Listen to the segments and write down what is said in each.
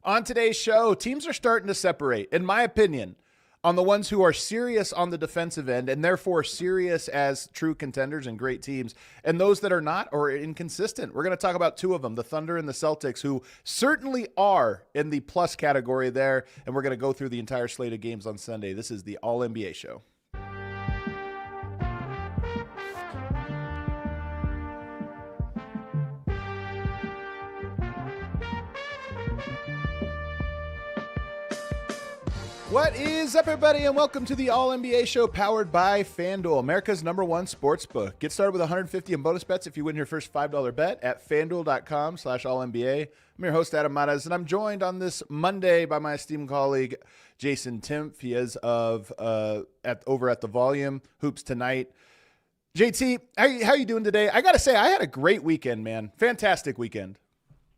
On today's show, teams are starting to separate, in my opinion, on the ones who are serious on the defensive end and therefore serious as true contenders and great teams, and those that are not or inconsistent. We're going to talk about two of them, the Thunder and the Celtics, who certainly are in the plus category there, and we're going to go through the entire slate of games on Sunday. This is the All-NBA show. What is up, everybody, and welcome to the All-NBA show powered by FanDuel, America's #1 sportsbook. Get started with $150 in bonus bets if you win your first $5 bet at FanDuel.com/All-NBA. I'm your host, Adam Mares, and I'm joined on this Monday by my esteemed colleague, Jason Timpf. He is over at the Volume, Hoops Tonight. JT, how you doing today? I got to say, I had a great weekend, man. Fantastic weekend.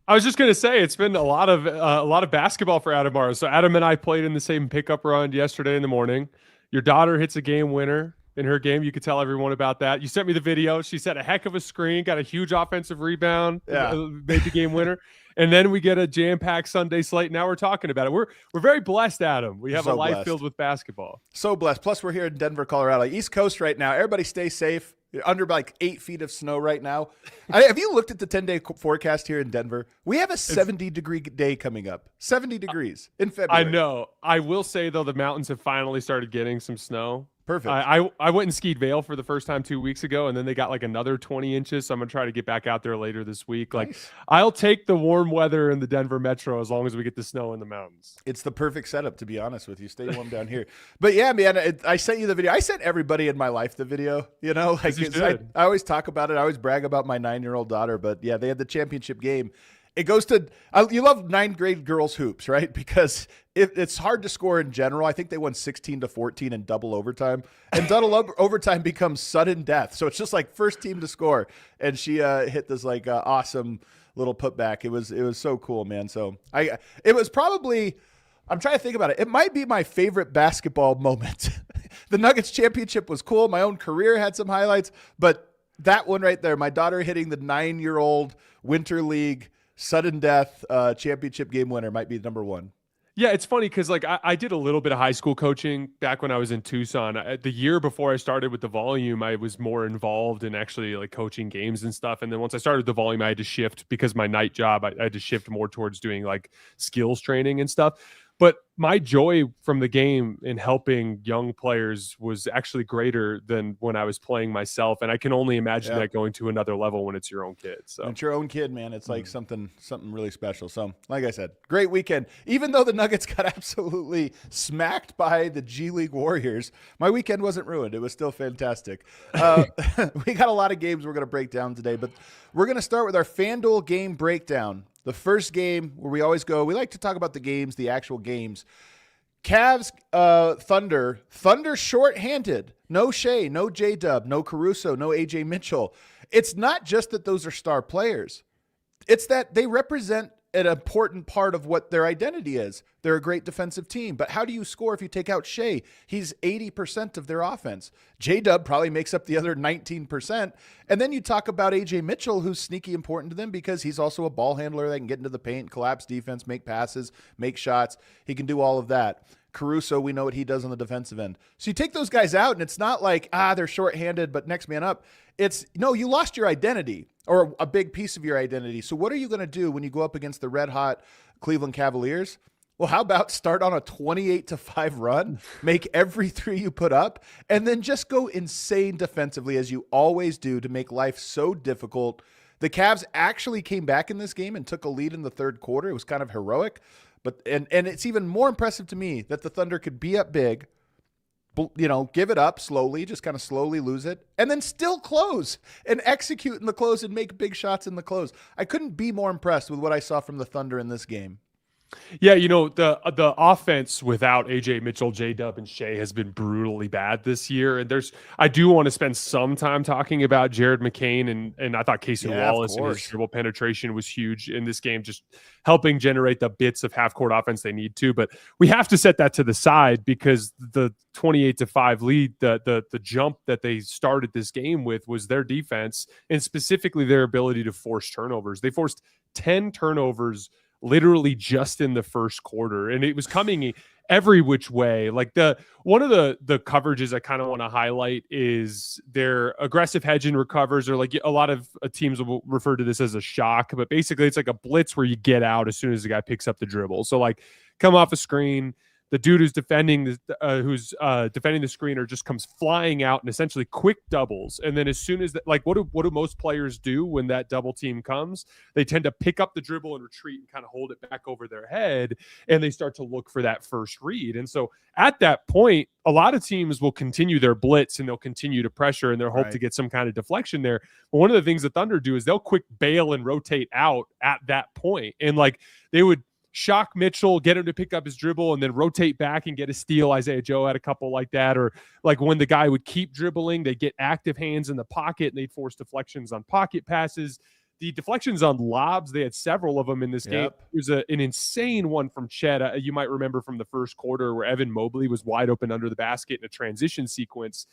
I was just going to say, it's been a lot of basketball for Adam Mares. So Adam and I played in the same pickup run yesterday in the morning. Your daughter hits a game winner in her game. You could tell everyone about that. You sent me the video. She set a heck of a screen, got a huge offensive rebound, made the game winner. And then we get a jam-packed Sunday slate. Now we're talking about it. We're very blessed, Adam. We have a life filled with basketball. So blessed. Plus, we're here in Denver, Colorado. East Coast right now. Everybody stay safe. Under like 8 feet of snow right now. Have you looked at the 10-day forecast here in Denver? We have a 70-degree day coming up. 70 degrees in February. I know. I will say, though, the mountains have finally started getting some snow. Perfect. I went and skied Vail for the first time 2 weeks ago, and then they got like another 20 inches. So I'm going to try to get back out there later this week. Nice. Like, I'll take the warm weather in the Denver metro as long as we get the snow in the mountains. It's the perfect setup, to be honest with you. Stay warm down here. But yeah, man, I sent you the video. I sent everybody in my life the video, you know, like I always talk about it. I always brag about my 9-year-old daughter, but yeah, they had the championship game. It goes to you love 9th grade girls hoops, right? Because it's hard to score in general. I think they won 16-14 in double overtime, and double overtime becomes sudden death. So it's just like first team to score, and she hit this like awesome little putback. It was so cool, man. So it was probably, I'm trying to think about it. It might be my favorite basketball moment. The Nuggets championship was cool. My own career had some highlights, but that one right there, my daughter hitting the 9-year-old Winter League sudden death championship game winner might be #1. Yeah, it's funny because like I did a little bit of high school coaching back when I was in Tucson. The year before I started with the Volume, I was more involved in actually like coaching games and stuff. And then once I started the Volume, I had to shift because my night job, I had to shift more towards doing like skills training and stuff. But my joy from the game in helping young players was actually greater than when I was playing myself. And I can only imagine that going to another level when it's your own kid. So when it's your own kid, man, it's like something really special. So like I said, great weekend. Even though the Nuggets got absolutely smacked by the G League Warriors, my weekend wasn't ruined. It was still fantastic. We got a lot of games we're going to break down today, but we're going to start with our FanDuel game breakdown. The first game where we always go, we like to talk about the games, the actual games. Cavs, Thunder shorthanded. No Shai, no JDub, no Caruso, no AJ Mitchell. It's not just that those are star players. It's that they represent an important part of what their identity is. They're a great defensive team, but how do you score if you take out Shai? He's 80% of their offense. JDub probably makes up the other 19%. And then you talk about AJ Mitchell, who's sneaky important to them because he's also a ball handler that can get into the paint, collapse defense, make passes, make shots. He can do all of that. Caruso, we know what he does on the defensive end. So you take those guys out, and it's not like, they're shorthanded, but next man up. It's, no, you lost your identity or a big piece of your identity. So what are you going to do when you go up against the red-hot Cleveland Cavaliers? Well, how about start on a 28-5 run, make every three you put up, and then just go insane defensively as you always do to make life so difficult. The Cavs actually came back in this game and took a lead in the third quarter. It was kind of heroic. But and it's even more impressive to me that the Thunder could be up big, give it up slowly, just kind of slowly lose it, and then still close and execute in the close and make big shots in the close. I couldn't be more impressed with what I saw from the Thunder in this game. Yeah, the offense without AJ Mitchell, JDub, and Shai has been brutally bad this year. And I do want to spend some time talking about Jared McCain, and I thought Cason Wallace and his dribble penetration was huge in this game, just helping generate the bits of half-court offense they need to. But we have to set that to the side because the 28-5 lead, the jump that they started this game with was their defense and specifically their ability to force turnovers. They forced 10 turnovers literally just in the first quarter. And it was coming every which way. Like one of the coverages I kind of want to highlight is their aggressive hedge and recovers, or like a lot of teams will refer to this as a shock, but basically it's like a blitz where you get out as soon as the guy picks up the dribble. So like come off a screen, the dude who's defending the screener just comes flying out and essentially quick doubles. And then as soon as like, what do most players do when that double team comes? They tend to pick up the dribble and retreat and kind of hold it back over their head. And they start to look for that first read. And so at that point, a lot of teams will continue their blitz and they'll continue to pressure and they'll hope to get some kind of deflection there. But one of the things the Thunder do is they'll quick bail and rotate out at that point. And like they would shock Mitchell, get him to pick up his dribble, and then rotate back and get a steal. Isaiah Joe had a couple like that. Or like when the guy would keep dribbling, they'd get active hands in the pocket and they'd force deflections on pocket passes. The deflections on lobs, they had several of them in this game. There's an insane one from Chet. You might remember from the first quarter where Evan Mobley was wide open under the basket in a transition sequence.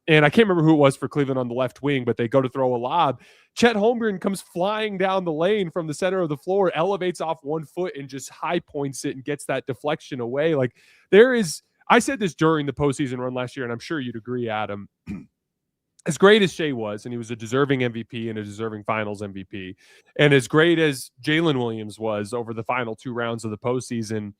And I can't remember who it was for Cleveland on the left wing, but they go to throw a lob. Chet Holmgren comes flying down the lane from the center of the floor, elevates off 1 foot and just high points it and gets that deflection away. Like I said this during the postseason run last year, and I'm sure you'd agree, Adam. As great as Shai was, and he was a deserving MVP and a deserving finals MVP, and as great as Jalen Williams was over the final 2 rounds of the postseason,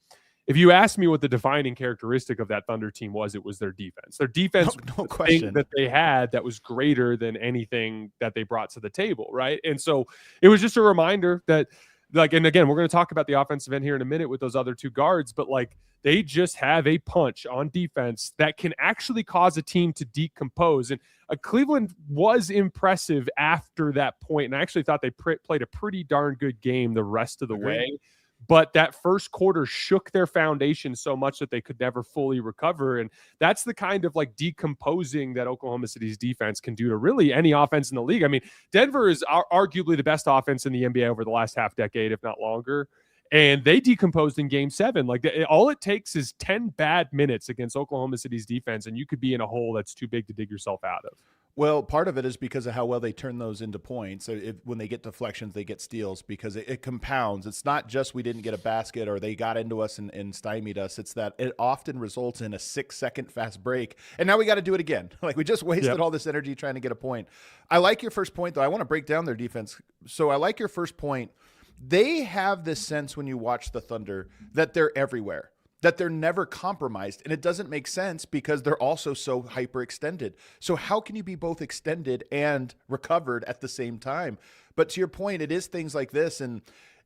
if you ask me what the defining characteristic of that Thunder team was, it was their defense. Their defense no question that they had that was greater than anything that they brought to the table, right? And so it was just a reminder that, like, and again, we're going to talk about the offensive end here in a minute with those other 2 guards, but like they just have a punch on defense that can actually cause a team to decompose. And Cleveland was impressive after that point, and I actually thought they played a pretty darn good game the rest of the way. But that first quarter shook their foundation so much that they could never fully recover. And that's the kind of like decomposing that Oklahoma City's defense can do to really any offense in the league. I mean, Denver is arguably the best offense in the NBA over the last half decade, if not longer. And they decomposed in Game 7. Like all it takes is 10 bad minutes against Oklahoma City's defense, and you could be in a hole that's too big to dig yourself out of. Well, part of it is because of how well they turn those into points. When they get deflections, they get steals because it compounds. It's not just we didn't get a basket or they got into us and stymied us. It's that it often results in a 6-second fast break. And now we got to do it again. Like we just wasted all this energy trying to get a point. I like your first point, though. I want to break down their defense. So I like your first point. They have this sense when you watch the Thunder that they're everywhere, that they're never compromised. And it doesn't make sense because they're also so hyperextended. So how can you be both extended and recovered at the same time? But to your point, it is things like this. And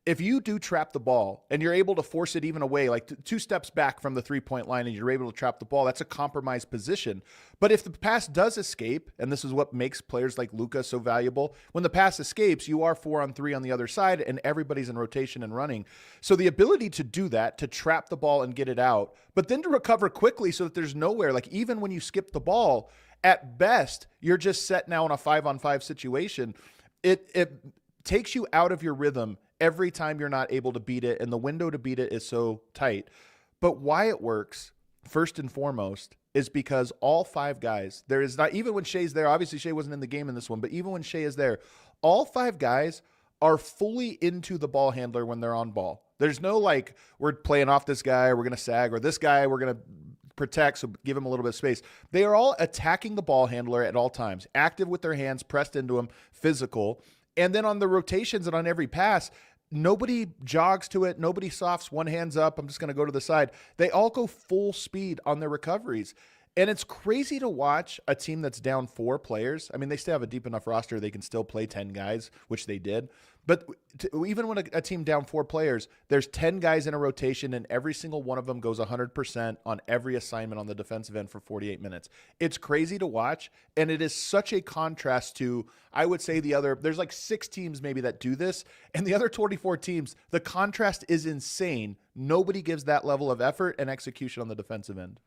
if you do trap the ball and you're able to force it even away, like 2 steps back from the 3-point line and you're able to trap the ball, that's a compromised position. But if the pass does escape, and this is what makes players like Luka so valuable, when the pass escapes, you are 4-on-3 on the other side and everybody's in rotation and running. So the ability to do that, to trap the ball and get it out, but then to recover quickly so that there's nowhere, like even when you skip the ball, at best, you're just set now in a 5-on-5 situation. It takes you out of your rhythm every time you're not able to beat it, and the window to beat it is so tight. But why it works, first and foremost, is because all 5 guys, there is not, even when Shai's there, obviously Shai wasn't in the game in this one, but even when Shai is there, all 5 guys are fully into the ball handler when they're on ball. There's no like, we're playing off this guy, or we're going to sag, or this guy, we're going to protect, so give him a little bit of space. They are all attacking the ball handler at all times, active with their hands pressed into him, physical. And then on the rotations and on every pass, nobody jogs to it. Nobody softs one hand's up. I'm just going to go to the side. They all go full speed on their recoveries. And it's crazy to watch a team that's down 4 players. I mean, they still have a deep enough roster. They can still play 10 guys, which they did. But even when a team down 4 players, there's 10 guys in a rotation, and every single one of them goes 100% on every assignment on the defensive end for 48 minutes. It's crazy to watch, and it is such a contrast to, I would say, there's like 6 teams maybe that do this, and the other 24 teams, the contrast is insane. Nobody gives that level of effort and execution on the defensive end.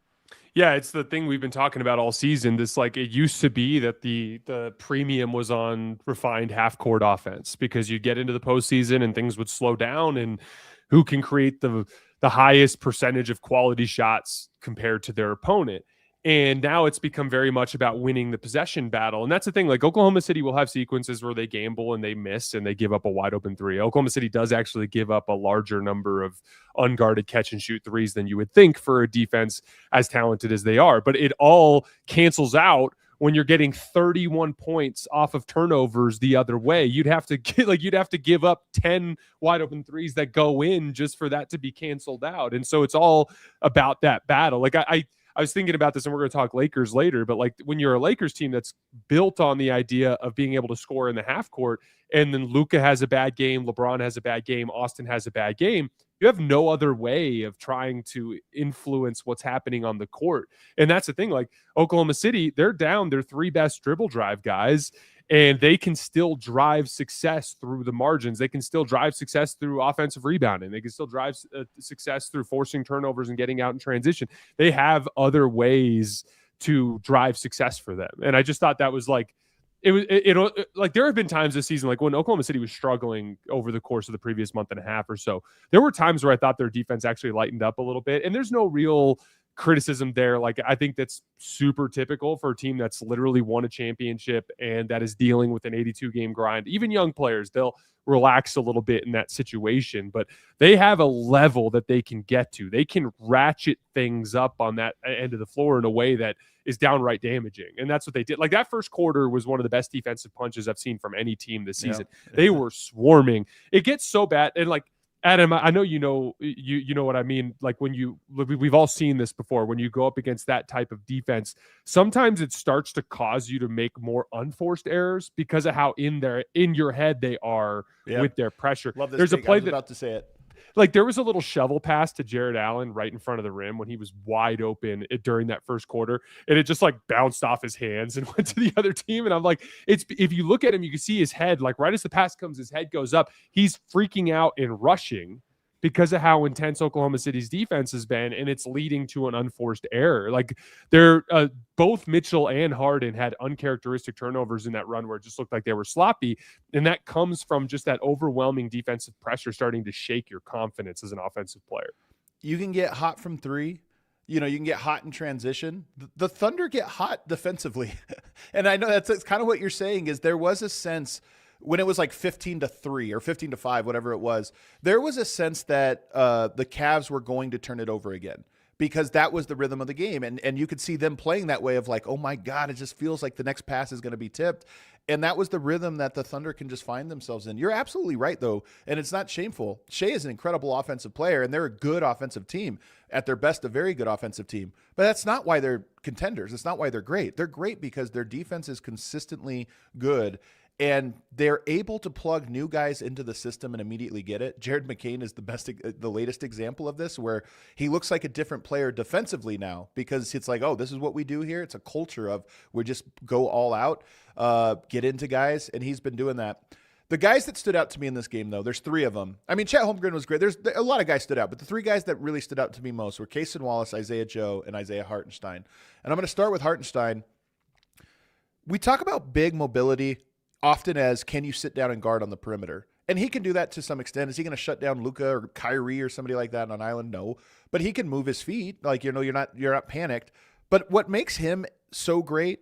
Yeah, it's the thing we've been talking about all season. This, like, it used to be that the premium was on refined half-court offense because you get into the postseason and things would slow down, and who can create the highest percentage of quality shots compared to their opponent. And now it's become very much about winning the possession battle. And that's the thing. Like Oklahoma City will have sequences where they gamble and they miss and they give up a wide open three. Oklahoma City does actually give up a larger number of unguarded catch and shoot threes than you would think for a defense as talented as they are. But it all cancels out when you're getting 31 points off of turnovers the other way. You'd have to give up 10 wide open threes that go in just for that to be canceled out. And so it's all about that battle. Like I was thinking about this, and we're going to talk Lakers later, but like when you're a Lakers team that's built on the idea of being able to score in the half court, and then Luka has a bad game, LeBron has a bad game, Austin has a bad game, you have no other way of trying to influence what's happening on the court. And that's the thing. Like Oklahoma City, they're down their three best dribble drive guys, and they can still drive success through the margins. They can still drive success through offensive rebounding. They can still drive success through forcing turnovers and getting out in transition. They have other ways to drive success for them. And I just thought that was like, like there have been times this season, like when Oklahoma City was struggling over the course of the previous month and a half or so, there were times where I thought their defense actually lightened up a little bit. And there's no real criticism there. Like I think that's super typical for a team that's literally won a championship and that is dealing with an 82 game grind. Even young players, they'll relax a little bit in that situation, but they have a level that they can get to. They can ratchet things up on that end of the floor in a way that is downright damaging. And that's what they did. Like that first quarter was one of the best defensive punches I've seen from any team this season. Yeah. They were swarming. It gets so bad. And like, Adam, I know you know what I mean. Like when we've all seen this before. When you go up against that type of defense, sometimes it starts to cause you to make more unforced errors because of how in your head they are with their pressure. Love this. There's a play I was about to say it. Like there was a little shovel pass to Jared Allen right in front of the rim when he was wide open during that first quarter, and it just like bounced off his hands and went to the other team. And I'm like, if you look at him, you can see his head, like right as the pass comes, his head goes up. He's freaking out and rushing because of how intense Oklahoma City's defense has been, and it's leading to an unforced error. Like they're both Mitchell and Harden had uncharacteristic turnovers in that run where it just looked like they were sloppy, and that comes from just that overwhelming defensive pressure starting to shake your confidence as an offensive player. You can get hot from three. You can get hot in transition. The Thunder get hot defensively. And I know that's kind of what you're saying is there was a sense when it was like 15-3 or 15-5, whatever it was, there was a sense that the Cavs were going to turn it over again because that was the rhythm of the game. And you could see them playing that way of like, oh my God, it just feels like the next pass is going to be tipped. And that was the rhythm that the Thunder can just find themselves in. You're absolutely right, though, and it's not shameful. Shai is an incredible offensive player, and they're a good offensive team. At their best, a very good offensive team. But that's not why they're contenders. It's not why they're great. They're great because their defense is consistently good. And they're able to plug new guys into the system and immediately get it. Jared McCain is the latest example of this, where he looks like a different player defensively now because it's like, oh, this is what we do here. It's a culture of we just go all out, get into guys, and he's been doing that. The guys that stood out to me in this game, though, there's three of them. I mean, Chet Holmgren was great. There's a lot of guys stood out, but the three guys that really stood out to me most were Cason Wallace, Isaiah Joe, and Isaiah Hartenstein. And I'm going to start with Hartenstein. We talk about big mobility often as, can you sit down and guard on the perimeter? And he can do that to some extent. Is he going to shut down Luka or Kyrie or somebody like that on an island? No. But he can move his feet. Like, you're not panicked. But what makes him so great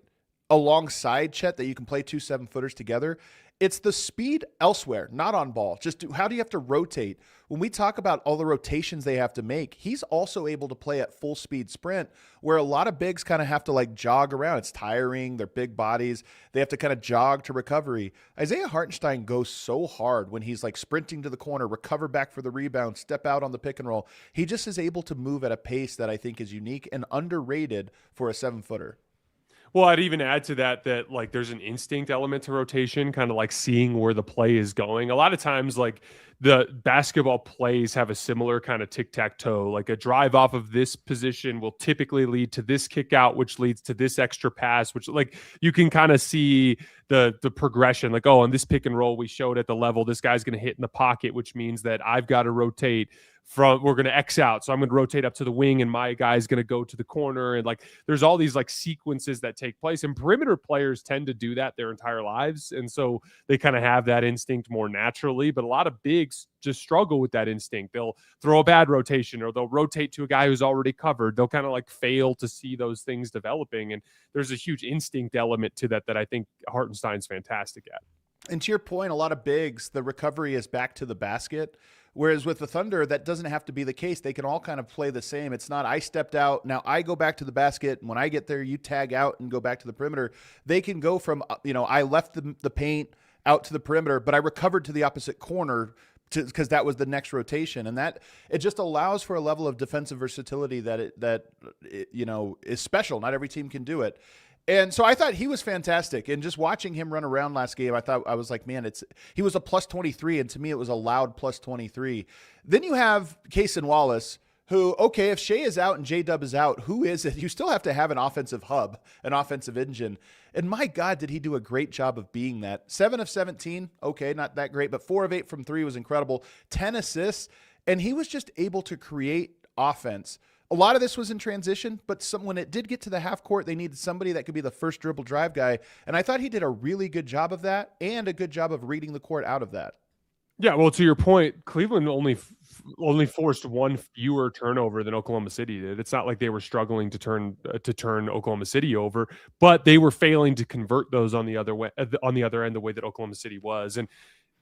alongside Chet that you can play two 7-footers together, it's the speed elsewhere, not on ball. Just how do you have to rotate? When we talk about all the rotations they have to make, he's also able to play at full speed sprint, where a lot of bigs kind of have to like jog around. It's tiring. They're big bodies. They have to kind of jog to recovery. Isaiah Hartenstein goes so hard when he's like sprinting to the corner, recover back for the rebound, step out on the pick and roll. He just is able to move at a pace that I think is unique and underrated for a 7-footer. Well, I'd even add to that like there's an instinct element to rotation, kind of like seeing where the play is going. A lot of times, like the basketball plays have a similar kind of tic-tac-toe. Like a drive off of this position will typically lead to this kick out, which leads to this extra pass, which like you can kind of see the progression. Like, oh, on this pick and roll we showed at the level, this guy's going to hit in the pocket, which means that I've got to rotate we're going to X out. So I'm going to rotate up to the wing and my guy is going to go to the corner. And like, there's all these like sequences that take place, and perimeter players tend to do that their entire lives. And so they kind of have that instinct more naturally, but a lot of bigs just struggle with that instinct. They'll throw a bad rotation, or they'll rotate to a guy who's already covered. They'll kind of like fail to see those things developing. And there's a huge instinct element to that I think Hartenstein's fantastic at. And to your point, a lot of bigs, the recovery is back to the basket. Whereas with the Thunder, that doesn't have to be the case. They can all kind of play the same. It's not, I stepped out, now I go back to the basket, and when I get there, you tag out and go back to the perimeter. They can go from, I left the paint out to the perimeter, but I recovered to the opposite corner because that was the next rotation. And that, it just allows for a level of defensive versatility that is special. Not every team can do it. And so I thought he was fantastic. And just watching him run around last game, I was like, man, he was a plus 23. And to me, it was a loud plus 23. Then you have Cason Wallace, who, okay, if Shai is out and JDub is out, who is it? You still have to have an offensive hub, an offensive engine. And my God, did he do a great job of being that. 7 of 17, okay, not that great, but 4 of 8 from 3 was incredible. 10 assists, and he was just able to create offense. A lot of this was in transition, but when it did get to the half court, they needed somebody that could be the first dribble drive guy. And I thought he did a really good job of that, and a good job of reading the court out of that. Yeah, well, to your point, Cleveland only forced one fewer turnover than Oklahoma City did. It's not like they were struggling to turn Oklahoma City over, but they were failing to convert those on the other end the way that Oklahoma City was. And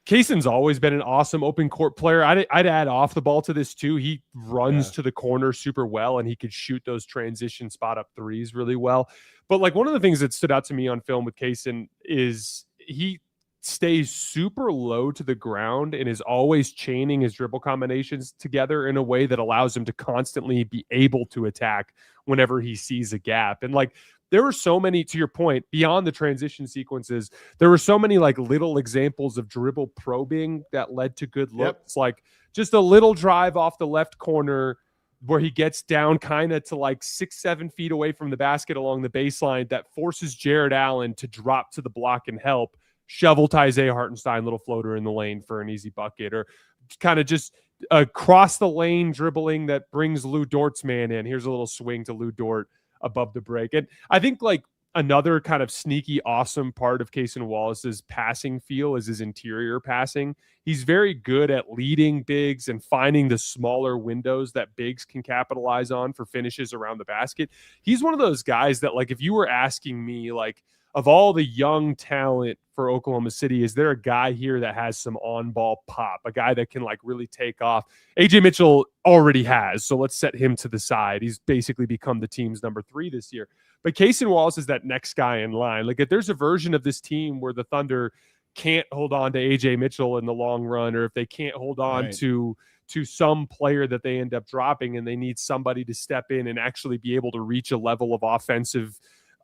Cason's always been an awesome open court player. I'd add off the ball to this too. He runs to the corner super well, and he could shoot those transition spot up threes really well. But like, one of the things that stood out to me on film with Cason is he stays super low to the ground and is always chaining his dribble combinations together in a way that allows him to constantly be able to attack whenever he sees a gap. And like, there were so many, to your point, beyond the transition sequences, there were so many like little examples of dribble probing that led to good looks. Yep. Like just a little drive off the left corner where he gets down kind of to like 6-7 feet away from the basket along the baseline that forces Jared Allen to drop to the block and help. Shovel to Isaiah Hartenstein, little floater in the lane for an easy bucket, or kind of just across the lane dribbling that brings Lou Dort's man in. Here's a little swing to Lou Dort above the break. And I think like another kind of sneaky, awesome part of Cason Wallace's passing feel is his interior passing. He's very good at leading bigs and finding the smaller windows that bigs can capitalize on for finishes around the basket. He's one of those guys that, like, if you were asking me, like, of all the young talent for Oklahoma City, is there a guy here that has some on-ball pop, a guy that can like really take off? AJ Mitchell already has, so let's set him to the side. He's basically become the team's number 3 this year. But Cason Wallace is that next guy in line. Like, if there's a version of this team where the Thunder can't hold on to AJ Mitchell in the long run, or if they can't hold on to some player that they end up dropping and they need somebody to step in and actually be able to reach a level of offensive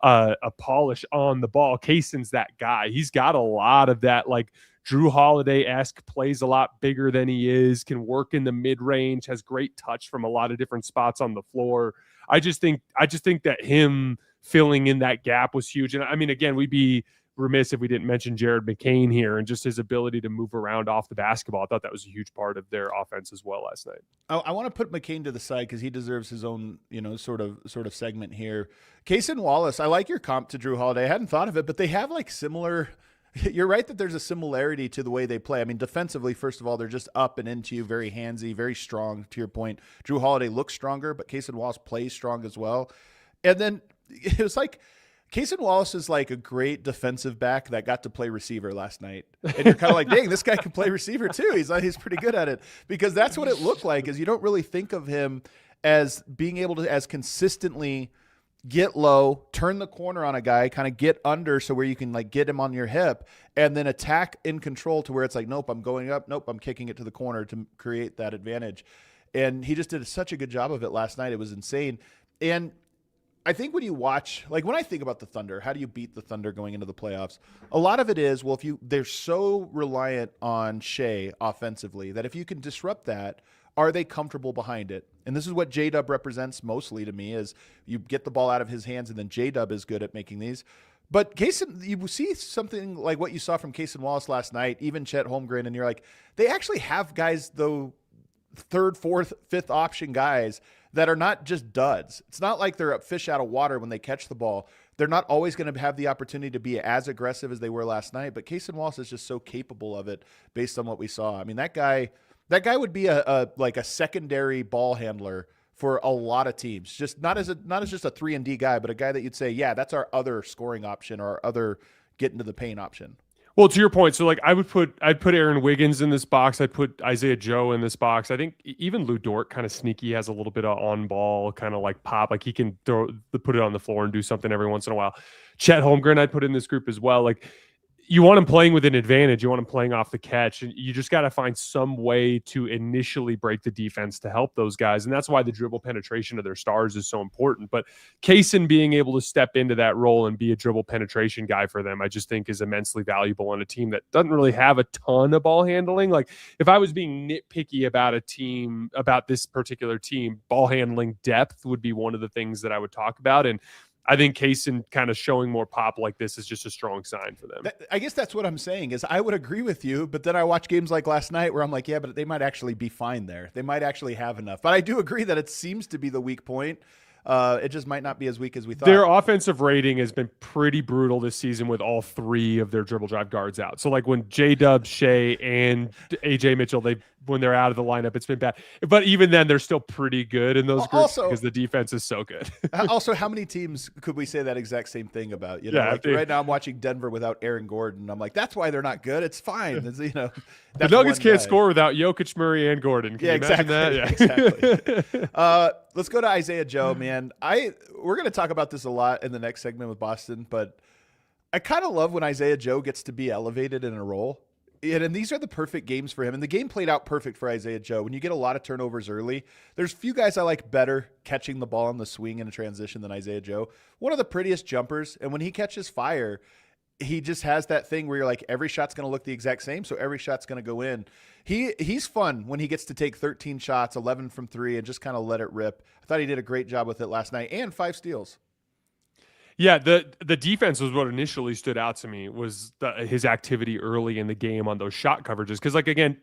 a polish on the ball, Cason's that guy. He's got a lot of that, like, Drew Holiday-esque, plays a lot bigger than he is, can work in the mid-range, has great touch from a lot of different spots on the floor. I just think that him filling in that gap was huge. And I mean, again, we'd be remiss if we didn't mention Jared McCain here and just his ability to move around off the basketball. I thought that was a huge part of their offense as well last night. I want to put McCain to the side because he deserves his own, sort of segment here. Cason Wallace, I like your comp to Drew Holiday. I hadn't thought of it, but they have like similar. You're right that there's a similarity to the way they play. I mean, defensively, first of all, they're just up and into you, very handsy, very strong, to your point. Drew Holiday looks stronger, but Cason Wallace plays strong as well. And then it was like, Cason Wallace is like a great defensive back that got to play receiver last night. And you're kind of like, dang, this guy can play receiver too. He's pretty good at it, because that's what it looked like, is you don't really think of him as being able to as consistently get low, turn the corner on a guy, kind of get under so where you can like get him on your hip, and then attack in control to where it's like, nope, I'm going up. Nope, I'm kicking it to the corner to create that advantage. And he just did such a good job of it last night. It was insane. And I think when you watch, like when I think about the Thunder, how do you beat the Thunder going into the playoffs? A lot of it is, well, they're so reliant on Shai offensively that if you can disrupt that, are they comfortable behind it? And this is what JDub represents mostly to me, is you get the ball out of his hands, and then JDub is good at making these. But Cason, you see something like what you saw from Cason Wallace last night, even Chet Holmgren, and you're like, they actually have guys, though, third, fourth, fifth option guys that are not just duds. It's not like they're a fish out of water when they catch the ball. They're not always going to have the opportunity to be as aggressive as they were last night, but Cason Wallace is just so capable of it based on what we saw. I mean, that guy would be a secondary ball handler for a lot of teams. Just not as just a 3-and-D guy, but a guy that you'd say, yeah, that's our other scoring option or our other get into the paint option. Well, to your point, so like I'd put Aaron Wiggins in this box. I'd put Isaiah Joe in this box. I think even Lou Dort, kind of sneaky, has a little bit of on ball kind of like pop. Like he can put it on the floor and do something every once in a while. Chet Holmgren, I'd put in this group as well. Like you want him playing with an advantage. You want him playing off the catch. And you just got to find some way to initially break the defense to help those guys. And that's why the dribble penetration of their stars is so important. But Cason being able to step into that role and be a dribble penetration guy for them, I just think is immensely valuable on a team that doesn't really have a ton of ball handling. Like if I was being nitpicky about a team, about this particular team, ball handling depth would be one of the things that I would talk about. And I think Cason kind of showing more pop like this is just a strong sign for them. I guess that's what I'm saying is I would agree with you, but then I watch games like last night where I'm like, yeah, but they might actually be fine there. They might actually have enough. But I do agree that it seems to be the weak point. It just might not be as weak as we thought. Their offensive rating has been pretty brutal this season with all three of their dribble drive guards out. So like when JDub, Shai, and AJ Mitchell, when they're out of the lineup, it's been bad. But even then, they're still pretty good in those groups because the defense is so good. Also, how many teams could we say that exact same thing about? Right now I'm watching Denver without Aaron Gordon. I'm like, that's why they're not good. It's fine. It's, the Nuggets can't score without Jokic, Murray, and Gordon. Can you imagine that? Yeah, exactly. Let's go to Isaiah Joe, man. We're going to talk about this a lot in the next segment with Boston, but I kind of love when Isaiah Joe gets to be elevated in a role. And these are the perfect games for him. And the game played out perfect for Isaiah Joe. When you get a lot of turnovers early, there's few guys I like better catching the ball on the swing in a transition than Isaiah Joe. One of the prettiest jumpers. And when he catches fire, he just has that thing where you're like, every shot's going to look the exact same, so every shot's going to go in. He's fun when he gets to take 13 shots, 11 from 3, and just kind of let it rip. I thought he did a great job with it last night, and 5 steals. Yeah, the defense was what initially stood out to me, was his activity early in the game on those shot coverages. Because, like, again,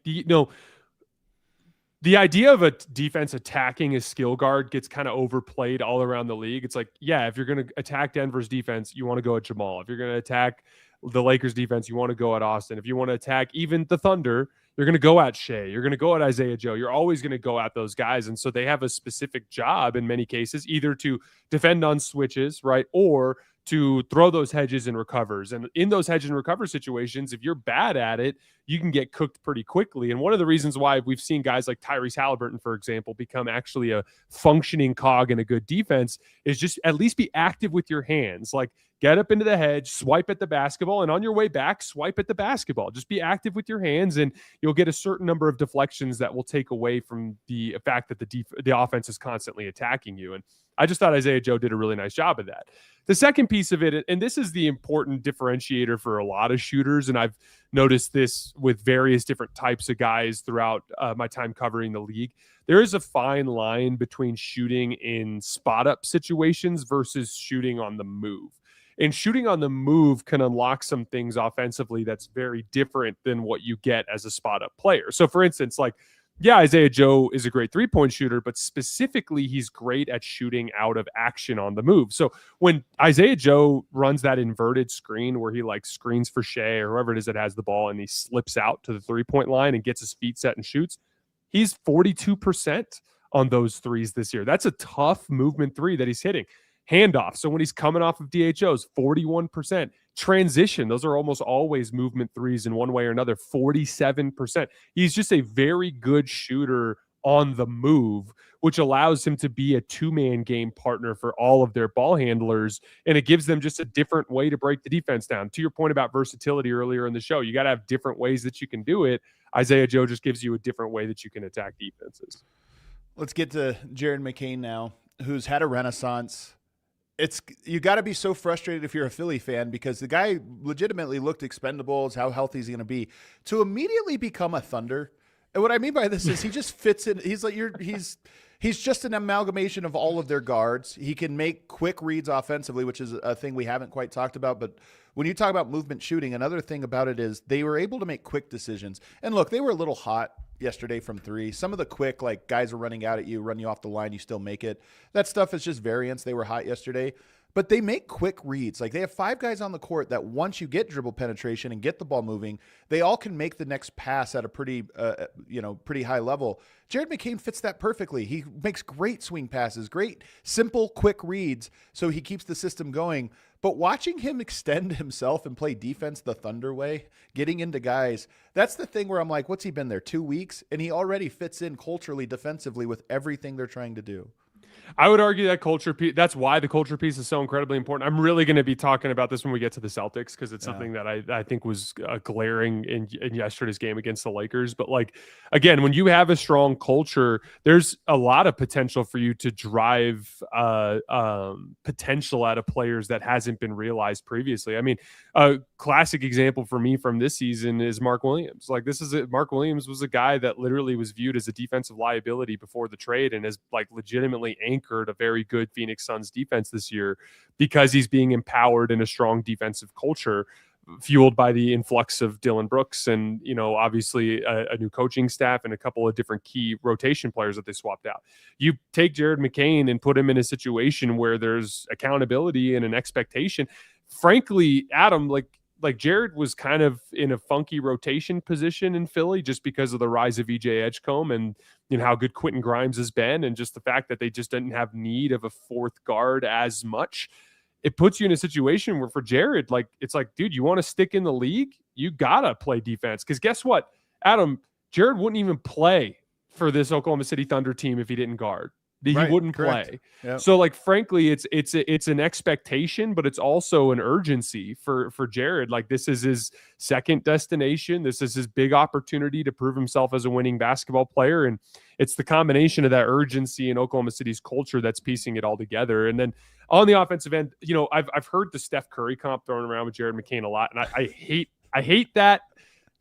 the idea of a defense attacking a skill guard gets kind of overplayed all around the league. It's like, yeah, if you're going to attack Denver's defense, you want to go at Jamal. If you're going to attack the Lakers defense, you want to go at Austin. If you want to attack even the Thunder, you're going to go at Shai. You're going to go at Isaiah Joe. You're always going to go at those guys. And so they have a specific job in many cases, either to defend on switches, right, or to throw those hedges and recovers. And in those hedge and recover situations, if you're bad at it, you can get cooked pretty quickly. And one of the reasons why we've seen guys like Tyrese Halliburton, for example, become actually a functioning cog in a good defense is just at least be active with your hands. Like, get up into the hedge, swipe at the basketball, and on your way back, swipe at the basketball. Just be active with your hands, and you'll get a certain number of deflections that will take away from the fact that the offense is constantly attacking you. And I just thought Isaiah Joe did a really nice job of that. The second piece of it, and this is the important differentiator for a lot of shooters, and I've noticed this with various different types of guys throughout my time covering the league, there is a fine line between shooting in spot-up situations versus shooting on the move. And shooting on the move can unlock some things offensively that's very different than what you get as a spot-up player. So, for instance, like, yeah, Isaiah Joe is a great three-point shooter, but specifically he's great at shooting out of action on the move. So when Isaiah Joe runs that inverted screen where he like screens for Shai or whoever it is that has the ball and he slips out to the three-point line and gets his feet set and shoots, he's 42% on those threes this year. That's a tough movement three that he's hitting. Handoff. So when he's coming off of DHOs, 41%. Transition. Those are almost always movement threes in one way or another, 47%. He's just a very good shooter on the move, which allows him to be a two-man game partner for all of their ball handlers. And it gives them just a different way to break the defense down. To your point about versatility earlier in the show, you got to have different ways that you can do it. Isaiah Joe just gives you a different way that you can attack defenses. Let's get to Jared McCain now, who's had a renaissance. You got to be so frustrated if you're a Philly fan because the guy legitimately looked expendable. It's how healthy he's going to be. To immediately become a Thunder, and what I mean by this is he just fits in. He's like he's just an amalgamation of all of their guards. He can make quick reads offensively, which is a thing we haven't quite talked about. But when you talk about movement shooting, another thing about it is they were able to make quick decisions. And look, they were a little hot yesterday from three. Some of the quick, like guys are running out at you, run you off the line, you still make it. That stuff is just variance. They were hot yesterday. But they make quick reads. Like they have 5 guys on the court that once you get dribble penetration and get the ball moving, they all can make the next pass at a pretty high level. Jared McCain fits that perfectly. He makes great swing passes, great simple, quick reads, so he keeps the system going. But watching him extend himself and play defense the Thunder way, getting into guys, that's the thing where I'm like, what's he been there, 2 weeks? And he already fits in culturally, defensively with everything they're trying to do. I would argue that culture piece, that's why the culture piece is so incredibly important. I'm really going to be talking about this when we get to the Celtics, because it's something that I think was glaring in yesterday's game against the Lakers. But like, again, when you have a strong culture, there's a lot of potential for you to drive potential out of players that hasn't been realized previously. I mean, a classic example for me from this season is Mark Williams. Like Mark Williams was a guy that literally was viewed as a defensive liability before the trade and has like legitimately anchored a very good Phoenix Suns defense this year because he's being empowered in a strong defensive culture fueled by the influx of Dillon Brooks and, obviously a new coaching staff and a couple of different key rotation players that they swapped out. You take Jared McCain and put him in a situation where there's accountability and an expectation. Frankly, Adam, like Jared was kind of in a funky rotation position in Philly just because of the rise of EJ Edgecombe and how good Quentin Grimes has been, and just the fact that they just didn't have need of a fourth guard as much. It puts you in a situation where for Jared, like, it's like, dude, you want to stick in the league? You got to play defense. Because guess what, Adam, Jared wouldn't even play for this Oklahoma City Thunder team if he didn't guard. He wouldn't play. Yep. So like, frankly, it's an expectation, but it's also an urgency for Jared. Like, this is his second destination. This is his big opportunity to prove himself as a winning basketball player. And it's the combination of that urgency and Oklahoma City's culture that's piecing it all together. And then on the offensive end, I've heard the Steph Curry comp thrown around with Jared McCain a lot. And I hate that.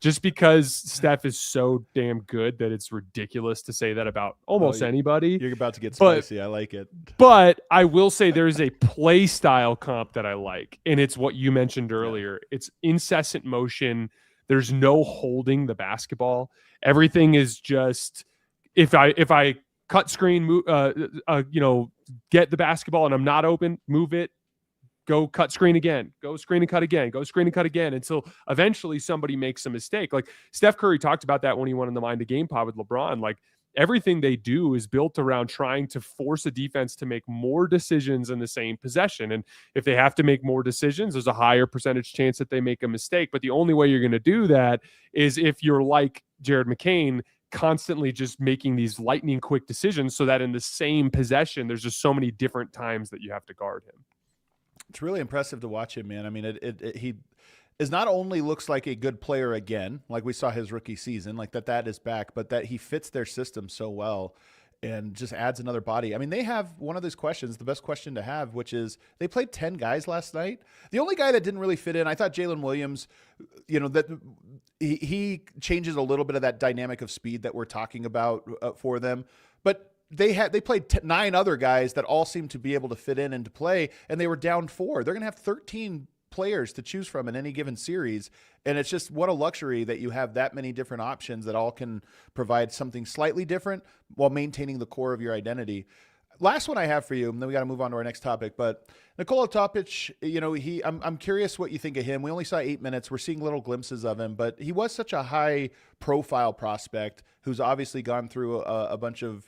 Just because Steph is so damn good that it's ridiculous to say that about almost anybody. You're about to get spicy. I like it. But I will say there is a play style comp that I like, and it's what you mentioned earlier. It's incessant motion. There's no holding the basketball. Everything is just if I cut screen, get the basketball and I'm not open, move it. Go cut screen again, go screen and cut again, go screen and cut again until eventually somebody makes a mistake. Like Steph Curry talked about that when he won in the Mind the Game pod with LeBron. Like everything they do is built around trying to force a defense to make more decisions in the same possession. And if they have to make more decisions, there's a higher percentage chance that they make a mistake. But the only way you're going to do that is if you're like Jared McCain, constantly just making these lightning quick decisions so that in the same possession, there's just so many different times that you have to guard him. It's really impressive to watch him, man. I mean, he is not only looks like a good player again, like we saw his rookie season, like that is back, but that he fits their system so well and just adds another body. I mean, they have one of those questions, the best question to have, which is they played 10 guys last night. The only guy that didn't really fit in, I thought Jalen Williams, that he changes a little bit of that dynamic of speed that we're talking about for them. But they played 9 other guys that all seemed to be able to fit in and to play, and they were down 4. They're going to have 13 players to choose from in any given series, and it's just what a luxury that you have that many different options that all can provide something slightly different while maintaining the core of your identity. Last one I have for you, and then we got to move on to our next topic. But Nikola Topic, I'm curious what you think of him. We only saw 8 minutes. We're seeing little glimpses of him, but he was such a high-profile prospect who's obviously gone through a bunch of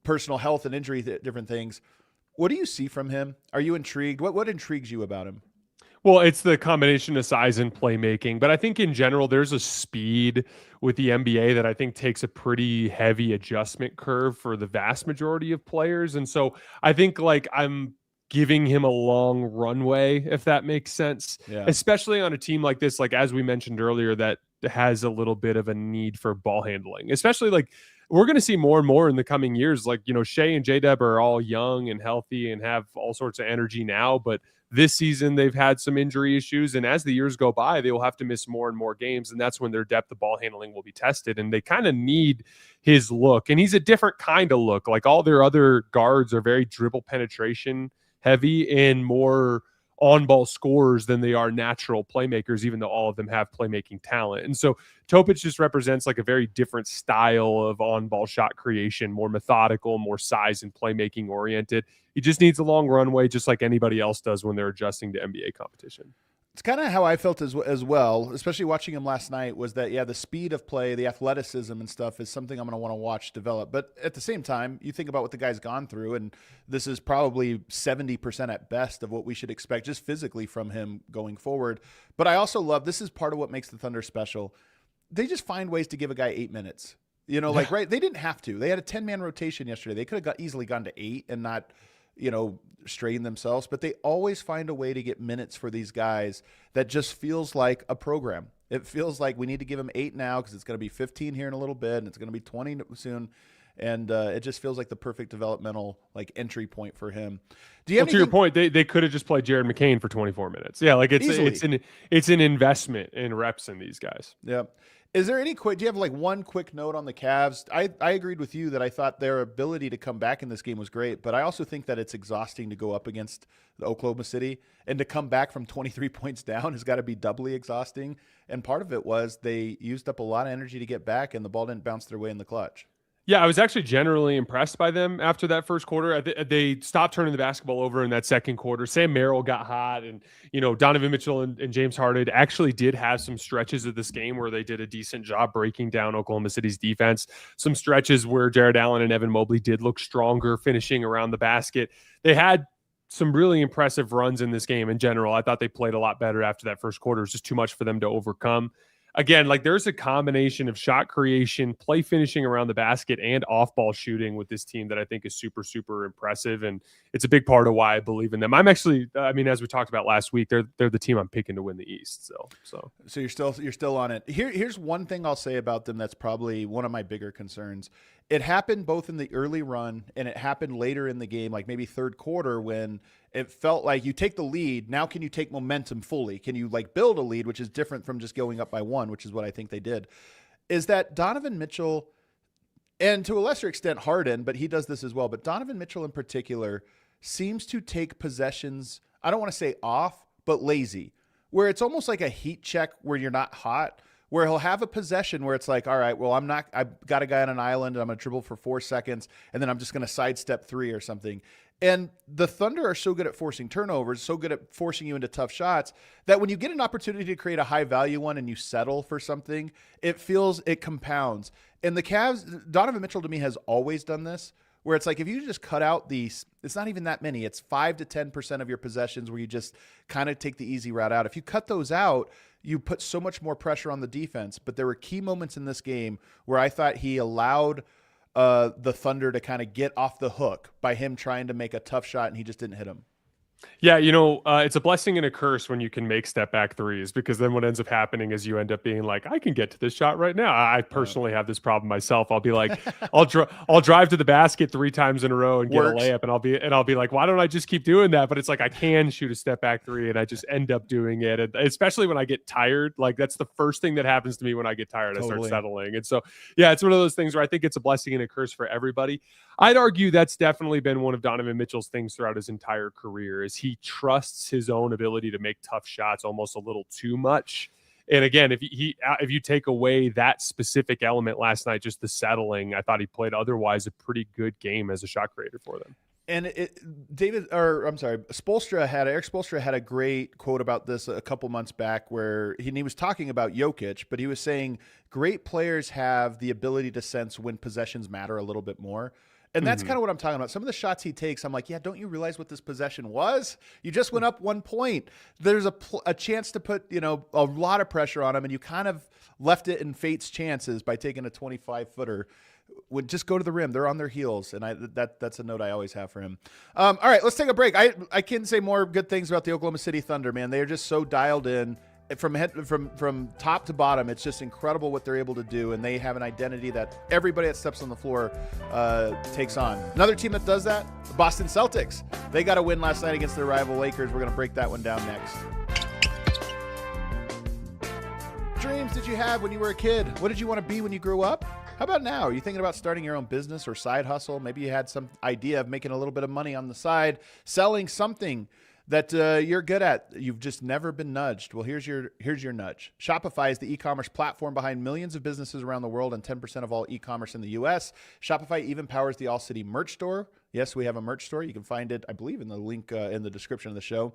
personal health and injury, different things. What do you see from him? Are you intrigued? What intrigues you about him? Well, it's the combination of size and playmaking, but I think in general, there's a speed with the NBA that I think takes a pretty heavy adjustment curve for the vast majority of players. And so I think I'm giving him a long runway, if that makes sense, especially on a team like this, like as we mentioned earlier, that has a little bit of a need for ball handling, especially we're going to see more and more in the coming years. Shai and JDub are all young and healthy and have all sorts of energy now, but this season they've had some injury issues. And as the years go by, they will have to miss more and more games. And that's when their depth of ball handling will be tested. And they kind of need his look. And he's a different kind of look. Like all their other guards are very dribble penetration heavy and more on-ball scorers than they are natural playmakers, even though all of them have playmaking talent. And so Topic just represents like a very different style of on-ball shot creation, more methodical, more size and playmaking oriented. He just needs a long runway, just like anybody else does when they're adjusting to NBA competition. It's kind of how I felt as well, especially watching him last night, was that, the speed of play, the athleticism and stuff is something I'm going to want to watch develop. But at the same time, you think about what the guy's gone through, and this is probably 70% at best of what we should expect just physically from him going forward. But I also love, this is part of what makes the Thunder special. They just find ways to give a guy 8 minutes. Right? They didn't have to. They had a 10-man rotation yesterday. They could have easily gone to 8 and not strain themselves, but they always find a way to get minutes for these guys that just feels like a program. It feels like we need to give them 8 now because it's going to be 15 here in a little bit and it's going to be 20 soon. And it just feels like the perfect developmental entry point for him. Do you have to your point, they could have just played Jared McCain for 24 minutes. Yeah, it's an investment in reps in these guys. Yeah. Is there do you have one quick note on the Cavs? I agreed with you that I thought their ability to come back in this game was great, but I also think that it's exhausting to go up against the Oklahoma City, and to come back from 23 points down has got to be doubly exhausting. And part of it was they used up a lot of energy to get back, and the ball didn't bounce their way in the clutch. Yeah, I was actually generally impressed by them after that first quarter. They stopped turning the basketball over in that second quarter. Sam Merrill got hot, and Donovan Mitchell and James Harden actually did have some stretches of this game where they did a decent job breaking down Oklahoma City's defense. Some stretches where Jared Allen and Evan Mobley did look stronger finishing around the basket. They had some really impressive runs in this game in general. I thought they played a lot better after that first quarter. It was just too much for them to overcome. Again, there's a combination of shot creation, play finishing around the basket, and off-ball shooting with this team that I think is super, super impressive, and it's a big part of why I believe in them. I'm actually, as we talked about last week, they're the team I'm picking to win the East. So you're still on it. Here's one thing I'll say about them that's probably one of my bigger concerns. It happened both in the early run and it happened later in the game, like maybe third quarter, when it felt like you take the lead. Now, can you take momentum fully? Can you build a lead, which is different from just going up by 1, which is what I think they did, is that Donovan Mitchell, and to a lesser extent Harden, but he does this as well, but Donovan Mitchell in particular seems to take possessions, I don't want to say off, but lazy, where it's almost like a heat check where you're not hot, where he'll have a possession where it's like, all right, well, I've got a guy on an island and I'm going to dribble for 4 seconds and then I'm just going to sidestep 3 or something. And the Thunder are so good at forcing turnovers, so good at forcing you into tough shots, that when you get an opportunity to create a high value one and you settle for something, it compounds. And the Cavs, Donovan Mitchell to me has always done this, where it's like, if you just cut out it's not even that many. It's 5 to 10% of your possessions where you just kind of take the easy route out. If you cut those out, you put so much more pressure on the defense. But there were key moments in this game where I thought he allowed the Thunder to kind of get off the hook by him trying to make a tough shot, and he just didn't hit him. Yeah, it's a blessing and a curse when you can make step back threes, because then what ends up happening is you end up being like, I can get to this shot right now. I personally have this problem myself. I'll be like, I'll drive to the basket 3 times in a row and get a layup, and I'll be like, why don't I just keep doing that? But it's like, I can shoot a step back 3 and I just end up doing it. And especially when I get tired, that's the first thing that happens to me when I get tired. Totally. I start settling. And so, yeah, it's one of those things where I think it's a blessing and a curse for everybody. I'd argue that's definitely been one of Donovan Mitchell's things throughout his entire career, is he trusts his own ability to make tough shots almost a little too much. And again, if you take away that specific element last night, just the settling, I thought he played otherwise a pretty good game as a shot creator for them. And Eric Spoelstra had a great quote about this a couple months back, where he was talking about Jokic, but he was saying great players have the ability to sense when possessions matter a little bit more. And that's kind of what I'm talking about. Some of the shots he takes, I'm like, yeah, don't you realize what this possession was? You just went up 1 point. There's a chance to put, a lot of pressure on him, and you kind of left it in fate's chances by taking a 25-footer. Would just go to the rim. They're on their heels, and that's a note I always have for him. All right, let's take a break. I can't say more good things about the Oklahoma City Thunder, man. They are just so dialed in. From top to bottom, it's just incredible what they're able to do, and they have an identity that everybody that steps on the floor takes on. Another team that does that, the Boston Celtics. They got a win last night against their rival Lakers. We're going to break that one down next. Dreams did you have when you were a kid? What did you want to be when you grew up? How about now? Are you thinking about starting your own business or side hustle? Maybe you had some idea of making a little bit of money on the side, selling something. that you're good at. You've just never been nudged. Well, here's your nudge. Shopify is the e-commerce platform behind millions of businesses around the world and 10% of all e-commerce in the U.S. Shopify even powers the All City merch store. Yes, we have a merch store. You can find it, I believe, in the link in the description of the show.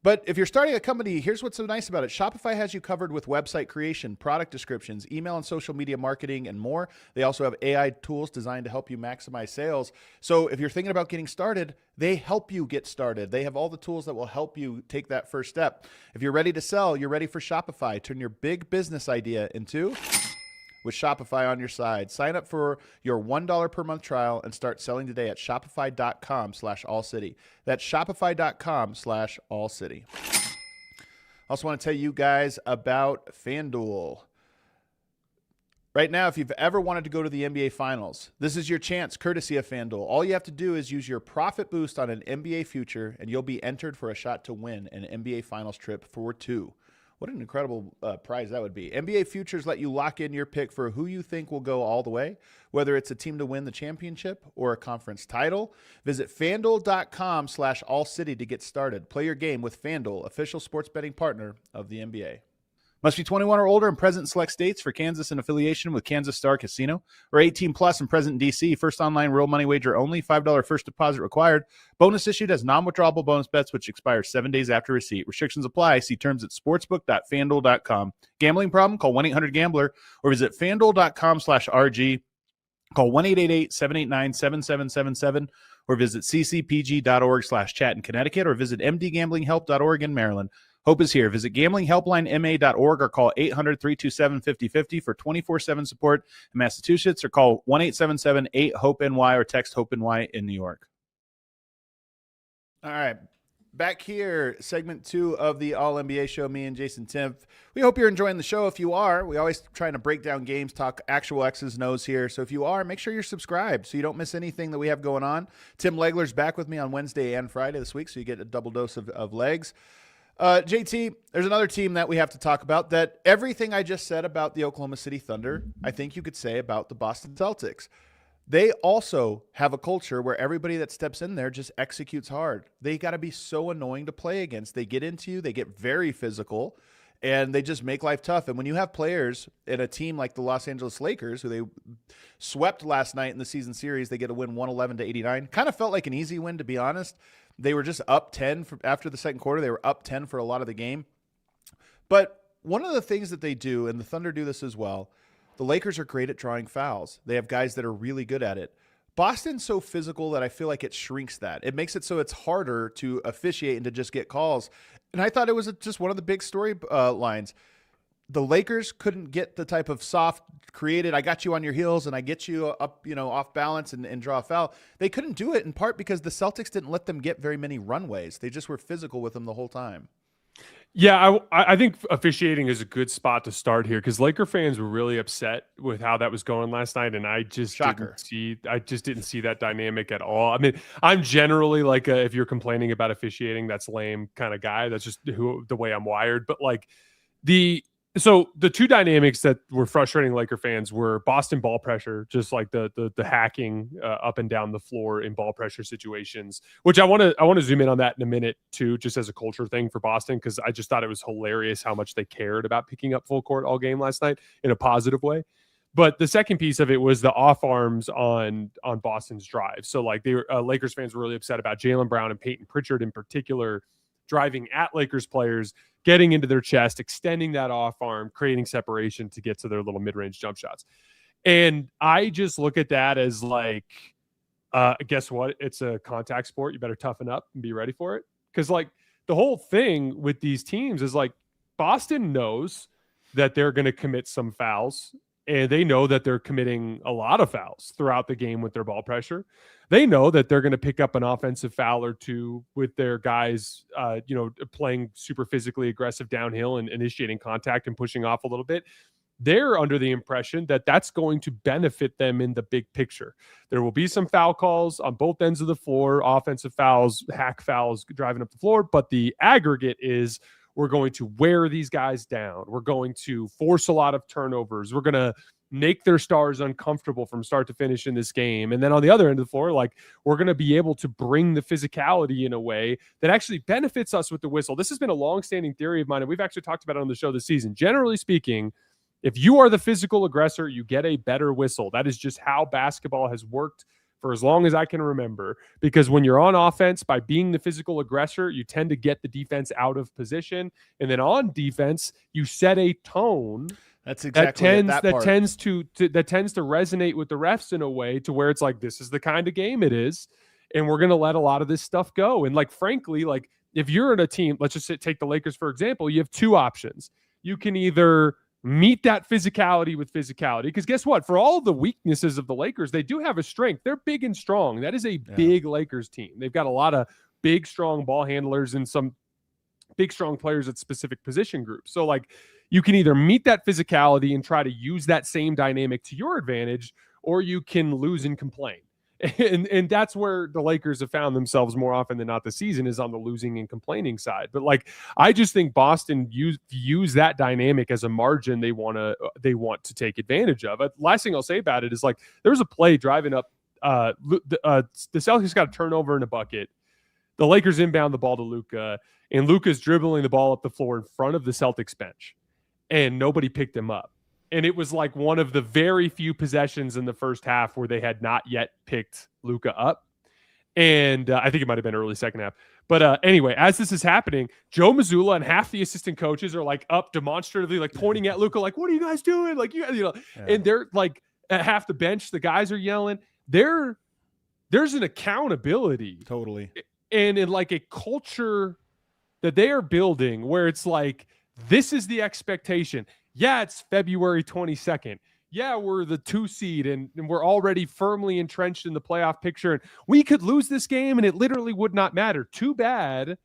But if you're starting a company, here's what's so nice about it. Shopify has you covered with website creation, product descriptions, email and social media marketing, and more. They also have AI tools designed to help you maximize sales. So if you're thinking about getting started, they help you get started. They have all the tools that will help you take that first step. If you're ready to sell, you're ready for Shopify. Turn your big business idea into with Shopify on your side. Sign up for your $1 per month trial and start selling today at shopify.com/allcity. That's shopify.com/allcity. I also want to tell you guys about FanDuel. Right now, if you've ever wanted to go to the NBA Finals, this is your chance, courtesy of FanDuel. All you have to do is use your profit boost on an NBA future, and you'll be entered for a shot to win an NBA Finals trip for two. What an incredible prize that would be. NBA futures let you lock in your pick for who you think will go all the way, whether it's a team to win the championship or a conference title. Visit FanDuel.com/allcity to get started. Play your game with FanDuel, official sports betting partner of the NBA. Must be 21 or older and present in select states. For Kansas in affiliation with Kansas Star Casino, or 18 plus and present in D.C. First online real money wager only. $5 first deposit required. Bonus issued as non-withdrawable bonus bets, which expire 7 days after receipt. Restrictions apply. See terms at sportsbook.fanduel.com. Gambling problem? Call 1-800-GAMBLER or visit fanduel.com/RG. Call 1-888-789-7777 or visit ccpg.org/chat in Connecticut or visit mdgamblinghelp.org in Maryland. Hope is here. Visit gamblinghelplinema.org or call 800-327-5050 for 24/7 support in Massachusetts, or call 1-877-8-HOPE-NY or text HOPE-NY in New York. All right. Back here, segment 2 of the All-NBA show, me and Jason Timpf. We hope you're enjoying the show. If you are, we always trying to break down games, talk actual X's and O's here. So if you are, make sure you're subscribed so you don't miss anything that we have going on. Tim Legler's back with me on Wednesday and Friday this week, so you get a double dose of legs. JT, there's another team that we have to talk about that everything I just said about the Oklahoma City Thunder, I think you could say about the Boston Celtics. They also have a culture where everybody that steps in there just executes hard. They got to be so annoying to play against. They get into you, they get very physical, and they just make life tough. And when you have players in a team like the Los Angeles Lakers, who they swept last night in the season series, they get a win 111-89. Kind of felt like an easy win, to be honest. They were just up 10 after the second quarter. They were up 10 for a lot of the game. But one of the things that they do, and the Thunder do this as well, the Lakers are great at drawing fouls. They have guys that are really good at it. Boston's so physical that I feel like it shrinks that. It makes it so it's harder to officiate and to just get calls. And I thought it was just one of the big story lines. The Lakers couldn't get the type of soft created, I got you on your heels and I get you up, off balance and draw a foul. They couldn't do it in part because the Celtics didn't let them get very many runways. They just were physical with them the whole time. Yeah, I think officiating is a good spot to start here because Laker fans were really upset with how that was going last night, and I just didn't see that dynamic at all. I mean, I'm generally like if you're complaining about officiating, that's lame kind of guy. That's just the way I'm wired. But like So the two dynamics that were frustrating Laker fans were Boston ball pressure, just like the hacking up and down the floor in ball pressure situations, which I want to zoom in on that in a minute too, just as a culture thing for Boston, because I just thought it was hilarious how much they cared about picking up full court all game last night in a positive way. But the second piece of it was the off arms on Boston's drive. So like Lakers fans were really upset about Jalen Brown and Payton Pritchard in particular driving at Lakers players, getting into their chest, extending that off arm, creating separation to get to their little mid-range jump shots. And I just look at that as like, guess what? It's a contact sport. You better toughen up and be ready for it. Because like the whole thing with these teams is like Boston knows that they're going to commit some fouls, and they know that they're committing a lot of fouls throughout the game with their ball pressure. They know that they're going to pick up an offensive foul or two with their guys, playing super physically aggressive downhill and initiating contact and pushing off a little bit. They're under the impression that that's going to benefit them in the big picture. There will be some foul calls on both ends of the floor, offensive fouls, hack fouls driving up the floor, but the aggregate is we're going to wear these guys down. We're going to force a lot of turnovers. We're going to make their stars uncomfortable from start to finish in this game. And then on the other end of the floor, like, we're going to be able to bring the physicality in a way that actually benefits us with the whistle. This has been a long-standing theory of mine, and we've actually talked about it on the show this season. Generally speaking, if you are the physical aggressor, you get a better whistle. That is just how basketball has worked for as long as I can remember, because when you're on offense, by being the physical aggressor, you tend to get the defense out of position. And then on defense, you set a tone That's exactly that tends to resonate with the refs in a way to where it's like, this is the kind of game it is, and we're going to let a lot of this stuff go. And like, frankly, like, if you're in a team, let's just take the Lakers, for example, you have two options. You can either meet that physicality with physicality, because guess what? For all the weaknesses of the Lakers, they do have a strength. They're big and strong. That is a big Lakers team. They've got a lot of big, strong ball handlers and some big, strong players at specific position groups. So like, you can either meet that physicality and try to use that same dynamic to your advantage, or you can lose and complain. And that's where the Lakers have found themselves more often than not this season, is on the losing and complaining side. But like, I just think Boston use that dynamic as a margin they want to take advantage of. Last thing I'll say about it is, like, there was a play driving up. The Celtics got a turnover in a bucket. The Lakers inbound the ball to Luka, and Luka's dribbling the ball up the floor in front of the Celtics bench, and nobody picked him up. And it was like one of the very few possessions in the first half where they had not yet picked Luka up. And I think it might have been early second half. But anyway, as this is happening, Joe Mazzulla and half the assistant coaches are like up demonstratively, like pointing at Luka, like, what are you guys doing? Like, and they're like, at half the bench, the guys are yelling. There's an accountability. Totally. And in like a culture that they are building where it's like, this is the expectation. Yeah, it's February 22nd. Yeah, we're the 2 seed and we're already firmly entrenched in the playoff picture. And we could lose this game and it literally would not matter. Too bad.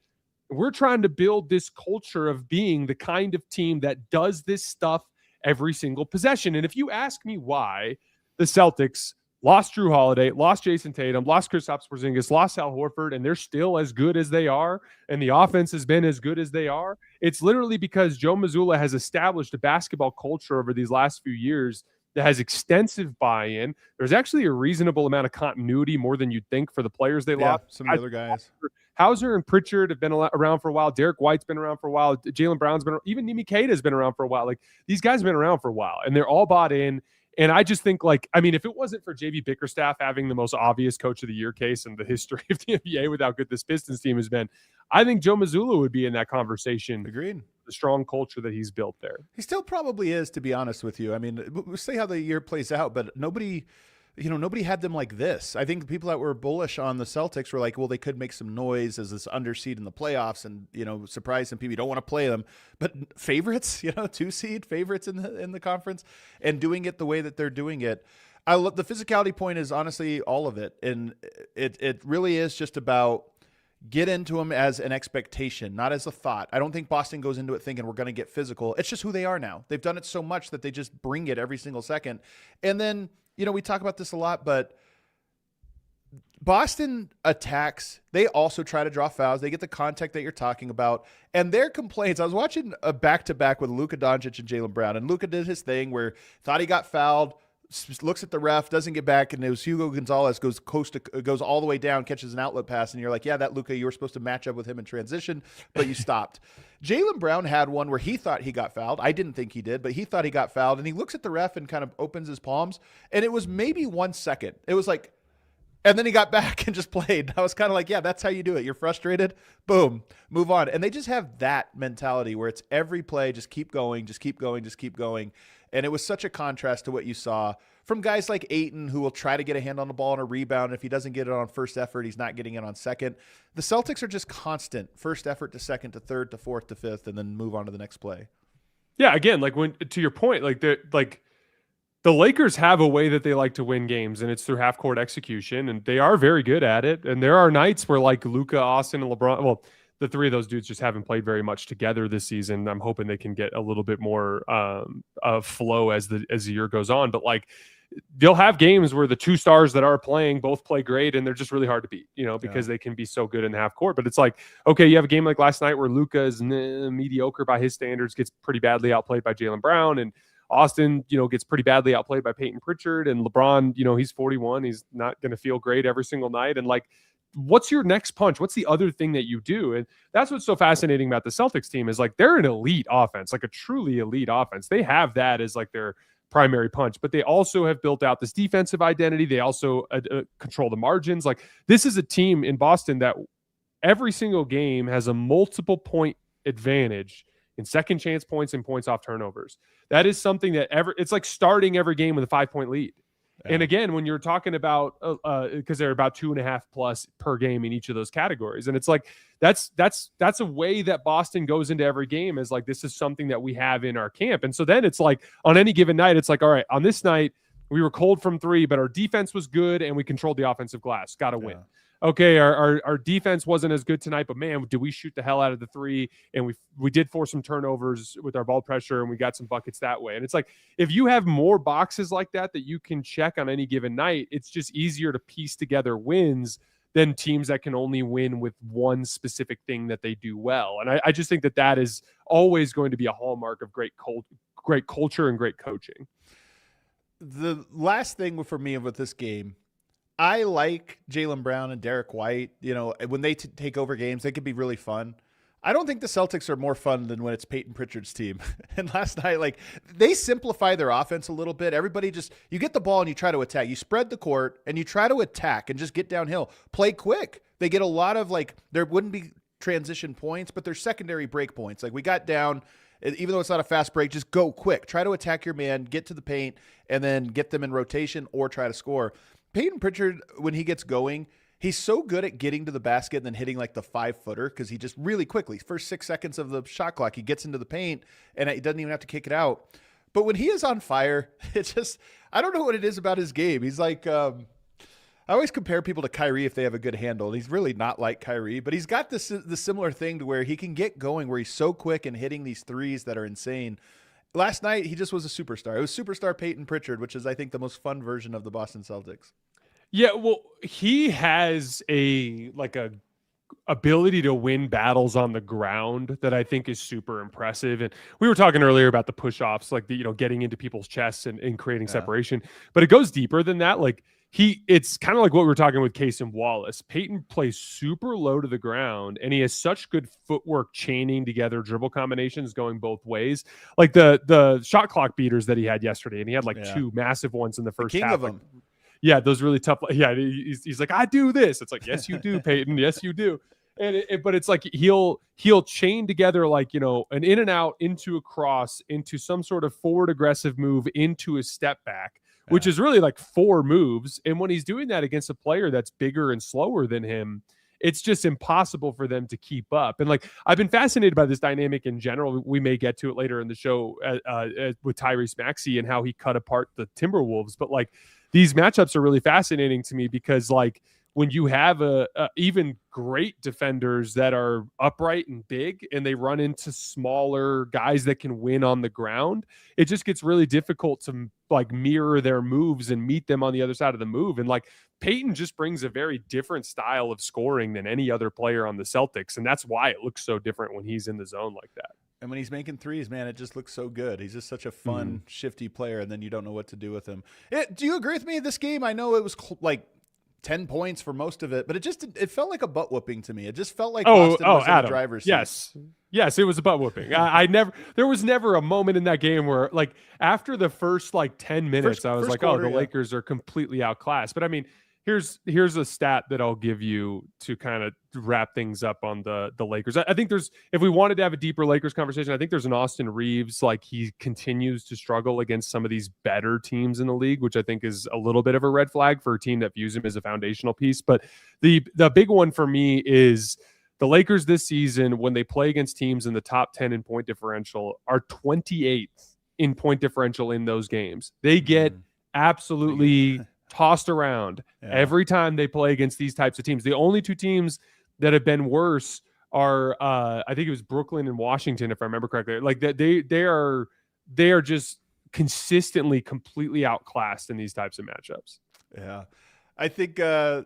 We're trying to build this culture of being the kind of team that does this stuff every single possession. And if you ask me why the Celtics lost Drew Holiday, lost Jason Tatum, lost Kristaps Porzingis, lost Al Horford, and they're still as good as they are, and the offense has been as good as they are, it's literally because Joe Mazzulla has established a basketball culture over these last few years that has extensive buy-in. There's actually a reasonable amount of continuity, more than you'd think, for the players they lost. Some of the other guys. Hauser and Pritchard have been around for a while. Derek White's been around for a while. Jalen Brown's been around. Even Nimi Keita has been around for a while. Like, these guys have been around for a while, and they're all bought in. And I just think, like, I mean, if it wasn't for JB Bickerstaff having the most obvious coach of the year case in the history of the NBA with how good this Pistons team has been, I think Joe Mazzulla would be in that conversation. Agreed. The strong culture that he's built there. He still probably is, to be honest with you. I mean, we'll see how the year plays out, but nobody had them like this. I think the people that were bullish on the Celtics were like, well, they could make some noise as this underseed in the playoffs and, surprise some people. You don't want to play them, but favorites, 2 seed favorites in the conference, and doing it the way that they're doing it. The physicality point is honestly all of it. And it really is just about get into them as an expectation, not as a thought. I don't think Boston goes into it thinking we're going to get physical. It's just who they are now. They've done it so much that they just bring it every single second. And then, we talk about this a lot, but Boston attacks. They also try to draw fouls. They get the contact that you're talking about. And their complaints, I was watching a back-to-back with Luka Doncic and Jalen Brown, and Luka did his thing where thought he got fouled, looks at the ref, doesn't get back, and it was Hugo Gonzalez goes all the way down, catches an outlet pass, and you're like, yeah, that Luka, you were supposed to match up with him in transition, but you stopped. Jalen Brown had one where he thought he got fouled. I didn't think he did, but he thought he got fouled, and he looks at the ref and kind of opens his palms, and it was maybe 1 second. It was like, and then he got back and just played. I was kind of like, yeah, that's how you do it. You're frustrated, boom, move on. And they just have that mentality where it's every play, just keep going, just keep going, just keep going. And it was such a contrast to what you saw from guys like Ayton, who will try to get a hand on the ball on a rebound. If he doesn't get it on first effort, he's not getting it on second. The Celtics are just constant, first effort to second to third to fourth to fifth, and then move on to the next play. Yeah, again, like to your point, the Lakers have a way that they like to win games, and it's through half-court execution, and they are very good at it. And there are nights where, like, Luka, Austin, and LeBron, well, the three of those dudes just haven't played very much together this season. I'm hoping they can get a little bit more flow as the year goes on. But, like, they'll have games where the two stars that are playing both play great, and they're just really hard to beat, because they can be so good in the half court. But it's like, okay, you have a game like last night where Luka is mediocre by his standards, gets pretty badly outplayed by Jalen Brown, and Austin, gets pretty badly outplayed by Payton Pritchard, and LeBron, he's 41. He's not going to feel great every single night. And like, what's your next punch? What's the other thing that you do? And that's what's so fascinating about the Celtics team is like, they're an elite offense, like a truly elite offense. They have that as like their primary punch, but they also have built out this defensive identity. They also control the margins. Like, this is a team in Boston that every single game has a multiple point advantage in second chance points and points off turnovers. That is something that it's like starting every game with a 5-point lead. Yeah. And again, when you're talking about, because they're about 2.5 plus per game in each of those categories. And it's like, that's a way that Boston goes into every game, is like, this is something that we have in our camp. And so then it's like, on any given night, it's like, all right, on this night, we were cold from three, but our defense was good and we controlled the offensive glass. Got to win. Okay, our defense wasn't as good tonight, but man, did we shoot the hell out of the three, and we did force some turnovers with our ball pressure, and we got some buckets that way. And it's like, if you have more boxes like that you can check on any given night, it's just easier to piece together wins than teams that can only win with one specific thing that they do well. And I just think that is always going to be a hallmark of great culture and great coaching. The last thing for me with this game, I like Jaylen Brown and Derek White. When they take over games, they could be really fun. I don't think the Celtics are more fun than when it's Payton Pritchard's team. And last night, like, they simplify their offense a little bit. Everybody you get the ball and you try to attack. You spread the court and you try to attack and just get downhill. Play quick. They get a lot of, like, there wouldn't be transition points, but there's secondary break points. Like, we got down, even though it's not a fast break, just go quick. Try to attack your man, get to the paint, and then get them in rotation or try to score. Payton Pritchard, when he gets going, he's so good at getting to the basket and then hitting like the 5-footer, because he just really quickly, first 6 seconds of the shot clock, he gets into the paint and he doesn't even have to kick it out. But when he is on fire, it's just, I don't know what it is about his game. He's like, I always compare people to Kyrie if they have a good handle. He's really not like Kyrie, but he's got the similar thing to where he can get going, where he's so quick and hitting these threes that are insane. Last night, he just was a superstar. It was superstar Payton Pritchard, which is, I think, the most fun version of the Boston Celtics. Yeah, well, he has a ability to win battles on the ground that I think is super impressive. And we were talking earlier about the push-offs, like getting into people's chests and creating separation. But it goes deeper than that. Like, it's kind of like what we were talking with Cason Wallace. Payton plays super low to the ground, and he has such good footwork chaining together dribble combinations going both ways. Like the shot clock beaters that he had yesterday, and he had two massive ones in the first half. Of them. Yeah, those really tough. Yeah, he's like, I do this. It's like, yes, you do, Payton. Yes, you do. And but it's like he'll chain together like, an in and out into a cross, into some sort of forward aggressive move, into a step back, which is really like 4 moves. And when he's doing that against a player that's bigger and slower than him, it's just impossible for them to keep up. And like, I've been fascinated by this dynamic in general. We may get to it later in the show with Tyrese Maxey and how he cut apart the Timberwolves. But like, these matchups are really fascinating to me because, like, when you have even great defenders that are upright and big and they run into smaller guys that can win on the ground, it just gets really difficult to like mirror their moves and meet them on the other side of the move. And like, Payton just brings a very different style of scoring than any other player on the Celtics. And that's why it looks so different when he's in the zone like that. And when he's making threes, man, it just looks so good. He's just such a fun, shifty player, and then you don't know what to do with him. Do you agree with me? This game, I know it was like 10 points for most of it, but it felt like a butt whooping to me. It just felt like Boston was in the driver's seat. Yes, it was a butt whooping. There was never a moment in that game where, like, after the first like 10 minutes, I was like, quarter, the Lakers are completely outclassed. But I mean, here's a stat that I'll give you to kind of wrap things up on the Lakers. I think if we wanted to have a deeper Lakers conversation, I think there's an Austin Reeves, like, he continues to struggle against some of these better teams in the league, which I think is a little bit of a red flag for a team that views him as a foundational piece. But the big one for me is the Lakers this season, when they play against teams in the top 10 in point differential, are 28th in point differential in those games. They get absolutely tossed around every time they play against these types of teams. The only 2 teams that have been worse are I think it was Brooklyn and Washington, if I remember correctly. Like, they are just consistently completely outclassed in these types of matchups. Yeah. I think the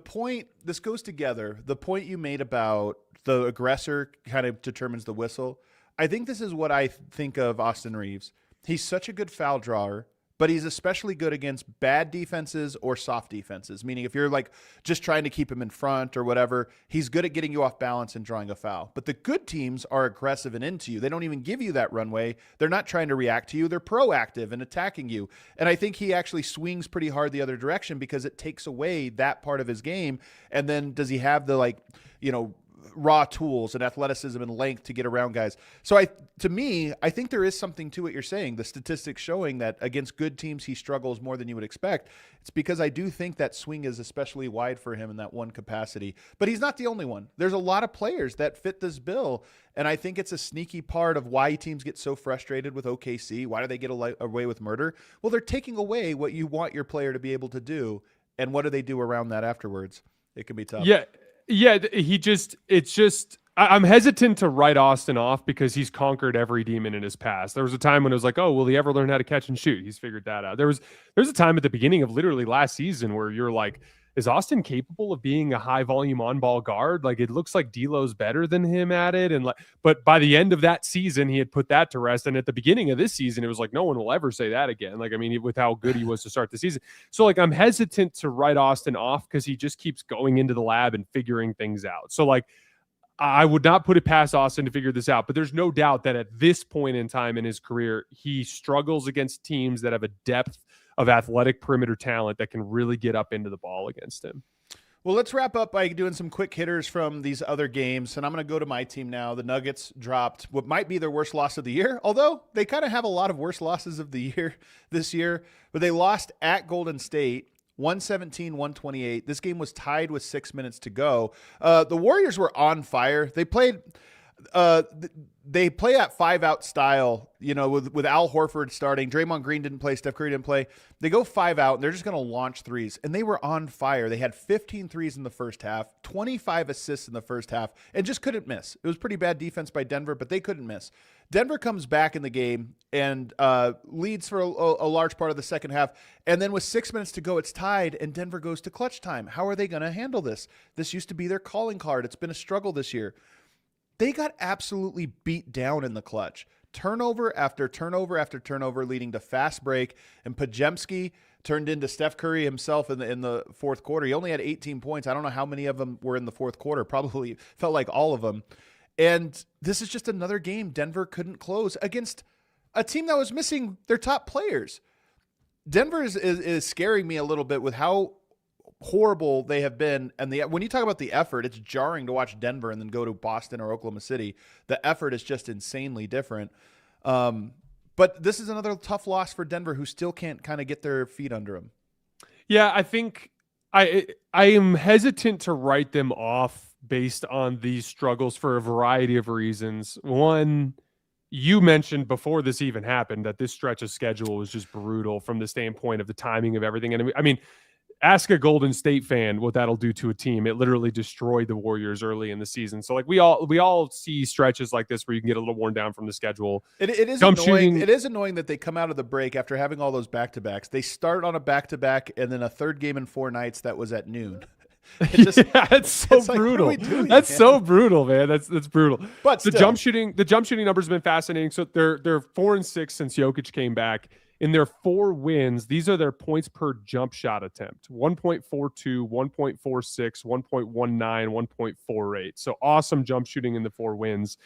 point, this goes together, the point you made about the aggressor kind of determines the whistle. I think this is what I think of Austin Reeves. He's such a good foul drawer, but he's especially good against bad defenses or soft defenses, meaning if you're like just trying to keep him in front or whatever, he's good at getting you off balance and drawing a foul. But the good teams are aggressive and into you. They don't even give you that runway. They're not trying to react to you. They're proactive and attacking you. And I think he actually swings pretty hard the other direction because it takes away that part of his game. And then does he have the raw tools and athleticism and length to get around guys? So to me, I think there is something to what you're saying. The statistics showing that against good teams, he struggles more than you would expect. It's because I do think that swing is especially wide for him in that one capacity, but he's not the only one. There's a lot of players that fit this bill. And I think it's a sneaky part of why teams get so frustrated with OKC. Why do they get away with murder? Well, they're taking away what you want your player to be able to do. And what do they do around that afterwards? It can be tough. Yeah, I'm hesitant to write Austin off because he's conquered every demon in his past. There was a time when it was like, oh, will he ever learn how to catch and shoot? He's figured that out. There's a time at the beginning of literally last season where you're like, is Austin capable of being a high volume on ball guard? Like, it looks like D'Lo's better than him at it. But by the end of that season, he had put that to rest. And at the beginning of this season, it was like, no one will ever say that again. Like, I mean, with how good he was to start the season. So like, I'm hesitant to write Austin off because he just keeps going into the lab and figuring things out. So like, I would not put it past Austin to figure this out, but there's no doubt that at this point in time in his career, he struggles against teams that have a depth of athletic perimeter talent that can really get up into the ball against him. Well, let's wrap up by doing some quick hitters from these other games. And I'm going to go to my team now. The Nuggets dropped what might be their worst loss of the year, although they kind of have a lot of worst losses of the year this year. But they lost at Golden State, 117-128. This game was tied with 6 minutes to go. The Warriors were on fire. They played they play at 5-out style, with Al Horford starting. Draymond Green didn't play. Steph Curry didn't play. They go 5-out, and they're just going to launch threes. And they were on fire. They had 15 threes in the first half, 25 assists in the first half, and just couldn't miss. It was pretty bad defense by Denver, but they couldn't miss. Denver comes back in the game and leads for a large part of the second half. And then with 6 minutes to go, it's tied, and Denver goes to clutch time. How are they going to handle this? This used to be their calling card. It's been a struggle this year. They got absolutely beat down in the clutch. Turnover after turnover after turnover, leading to fast break. And Podziemski turned into Steph Curry himself in the fourth quarter. He only had 18 points. I don't know how many of them were in the fourth quarter. Probably felt like all of them. And this is just another game Denver couldn't close against a team that was missing their top players. Denver is scaring me a little bit with how horrible they have been. And when you talk about the effort, it's jarring to watch Denver and then go to Boston or Oklahoma City. The effort is just insanely different. But this is another tough loss for Denver, who still can't kind of get their feet under them. Yeah, I think I am hesitant to write them off based on these struggles for a variety of reasons. One, you mentioned before this even happened that this stretch of schedule was just brutal from the standpoint of the timing of everything. And I mean, ask a Golden State fan what that'll do to a team. It literally destroyed the Warriors early in the season. So like we all see stretches like this where you can get a little worn down from the schedule. It is annoying. It is annoying that they come out of the break after having all those back-to-backs. They start on a back-to-back and then a third game in 4 nights that was at noon. It's so brutal. Like, that's so brutal, man. That's brutal. But the jump shooting numbers have been fascinating. So they're 4-6 since Jokic came back. In their 4 wins, these are their points per jump shot attempt: 1.42, 1.46, 1.19, 1.48. So awesome jump shooting in the 4 wins.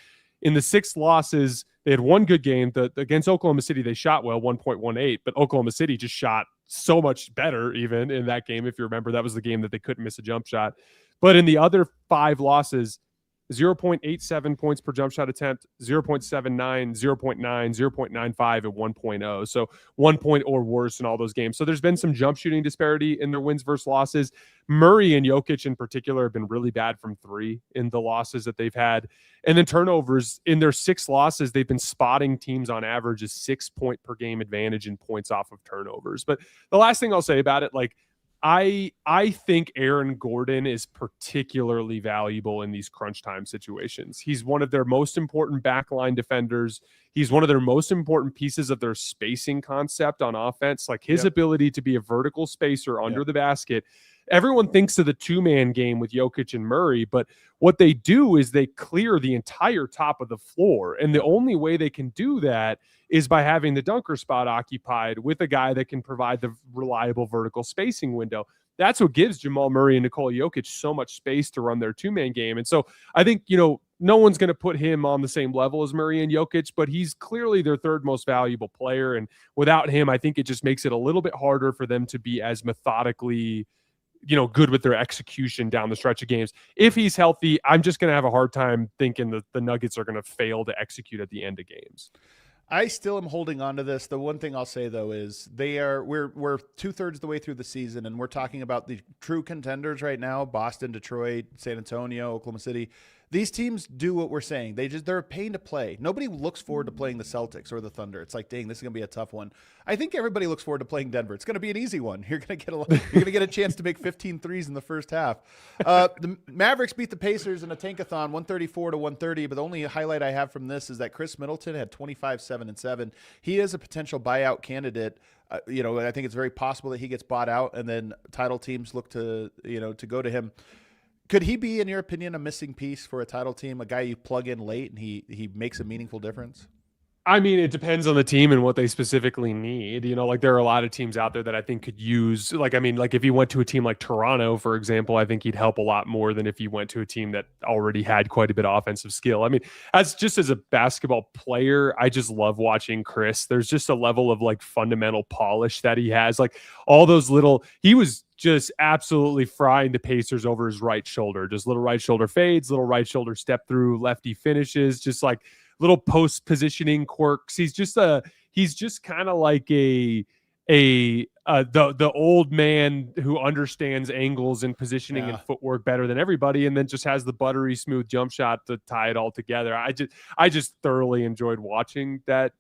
In the 6 losses, they had one good game. Against Oklahoma City, they shot well, 1.18, but Oklahoma City just shot so much better even in that game. If you remember, that was the game that they couldn't miss a jump shot. But in the other 5 losses, 0.87 points per jump shot attempt, 0.79, 0.9, 0.95, and 1.0. So 1 point or worse in all those games. So there's been some jump shooting disparity in their wins versus losses. Murray and Jokic in particular have been really bad from 3 in the losses that they've had. And then turnovers, in their 6 losses, they've been spotting teams on average a 6 point per game advantage in points off of turnovers. But the last thing I'll say about it, like, I think Aaron Gordon is particularly valuable in these crunch time situations. He's one of their most important backline defenders. He's one of their most important pieces of their spacing concept on offense, like his ability to be a vertical spacer under the basket. everyone thinks of the two-man game with Jokic and Murray, but what they do is they clear the entire top of the floor. And the only way they can do that is by having the dunker spot occupied with a guy that can provide the reliable vertical spacing window. That's what gives Jamal Murray and Nikola Jokic so much space to run their two-man game. And so I think, no one's going to put him on the same level as Murray and Jokic, but he's clearly their third most valuable player. And without him, I think it just makes it a little bit harder for them to be as methodically, good with their execution down the stretch of games. If he's healthy, I'm just going to have a hard time thinking that the Nuggets are going to fail to execute at the end of games. I still am holding on to this. The one thing I'll say though is we're 2/3 of the way through the season, and we're talking about the true contenders right now: Boston, Detroit, San Antonio, Oklahoma City. These teams do what we're saying. They're a pain to play. Nobody looks forward to playing the Celtics or the Thunder. It's like, dang, this is gonna be a tough one. I think everybody looks forward to playing Denver. It's gonna be an easy one. You're gonna get a chance to make 15 threes in the first half. The Mavericks beat the Pacers in a tankathon, 134-130. But the only highlight I have from this is that Khris Middleton had 25, 7, and 7. He is a potential buyout candidate. I think it's very possible that he gets bought out, and then title teams look to go to him. Could he be, in your opinion, a missing piece for a title team, a guy you plug in late and he makes a meaningful difference? I mean, it depends on the team and what they specifically need. There are a lot of teams out there that I think could use, if he went to a team like Toronto, for example, I think he'd help a lot more than if he went to a team that already had quite a bit of offensive skill. I mean, as a basketball player, I just love watching Khris. There's just a level of fundamental polish that he has. All those he was just absolutely frying the Pacers over his right shoulder, just little right shoulder fades, little right shoulder step through, lefty finishes, just little post positioning quirks. He's just kind of like the old man who understands angles and positioning and footwork better than everybody, and then just has the buttery smooth jump shot to tie it all together. I just thoroughly enjoyed watching that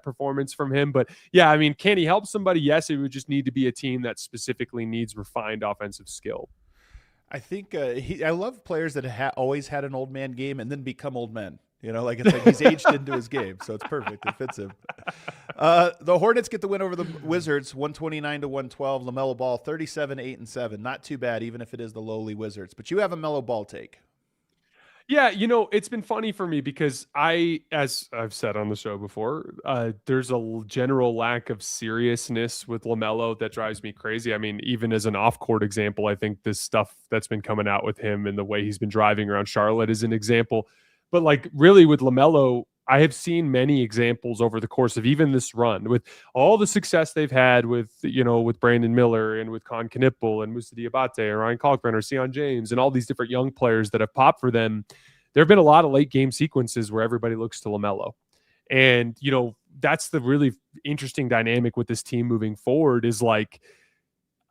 performance from him. But yeah, I mean, can he help somebody? Yes, it would just need to be a team that specifically needs refined offensive skill. I think I love players that always had an old man game and then become old men. It's like he's aged into his game, so it's perfect. It fits him. The Hornets get the win over the Wizards, 129-112. LaMelo Ball, 37, 8, and 7. Not too bad, even if it is the lowly Wizards. But you have a Melo Ball take. Yeah, it's been funny for me because as I've said on the show before, there's a general lack of seriousness with LaMelo that drives me crazy. I mean, even as an off-court example, I think this stuff that's been coming out with him and the way he's been driving around Charlotte is an example. But really with LaMelo, I have seen many examples over the course of even this run with all the success they've had with Brandon Miller and with Con Knipple and Moussa Diabate or Ryan Kalkbrenner, Sion James, and all these different young players that have popped for them. There have been a lot of late game sequences where everybody looks to LaMelo. And, that's the really interesting dynamic with this team moving forward is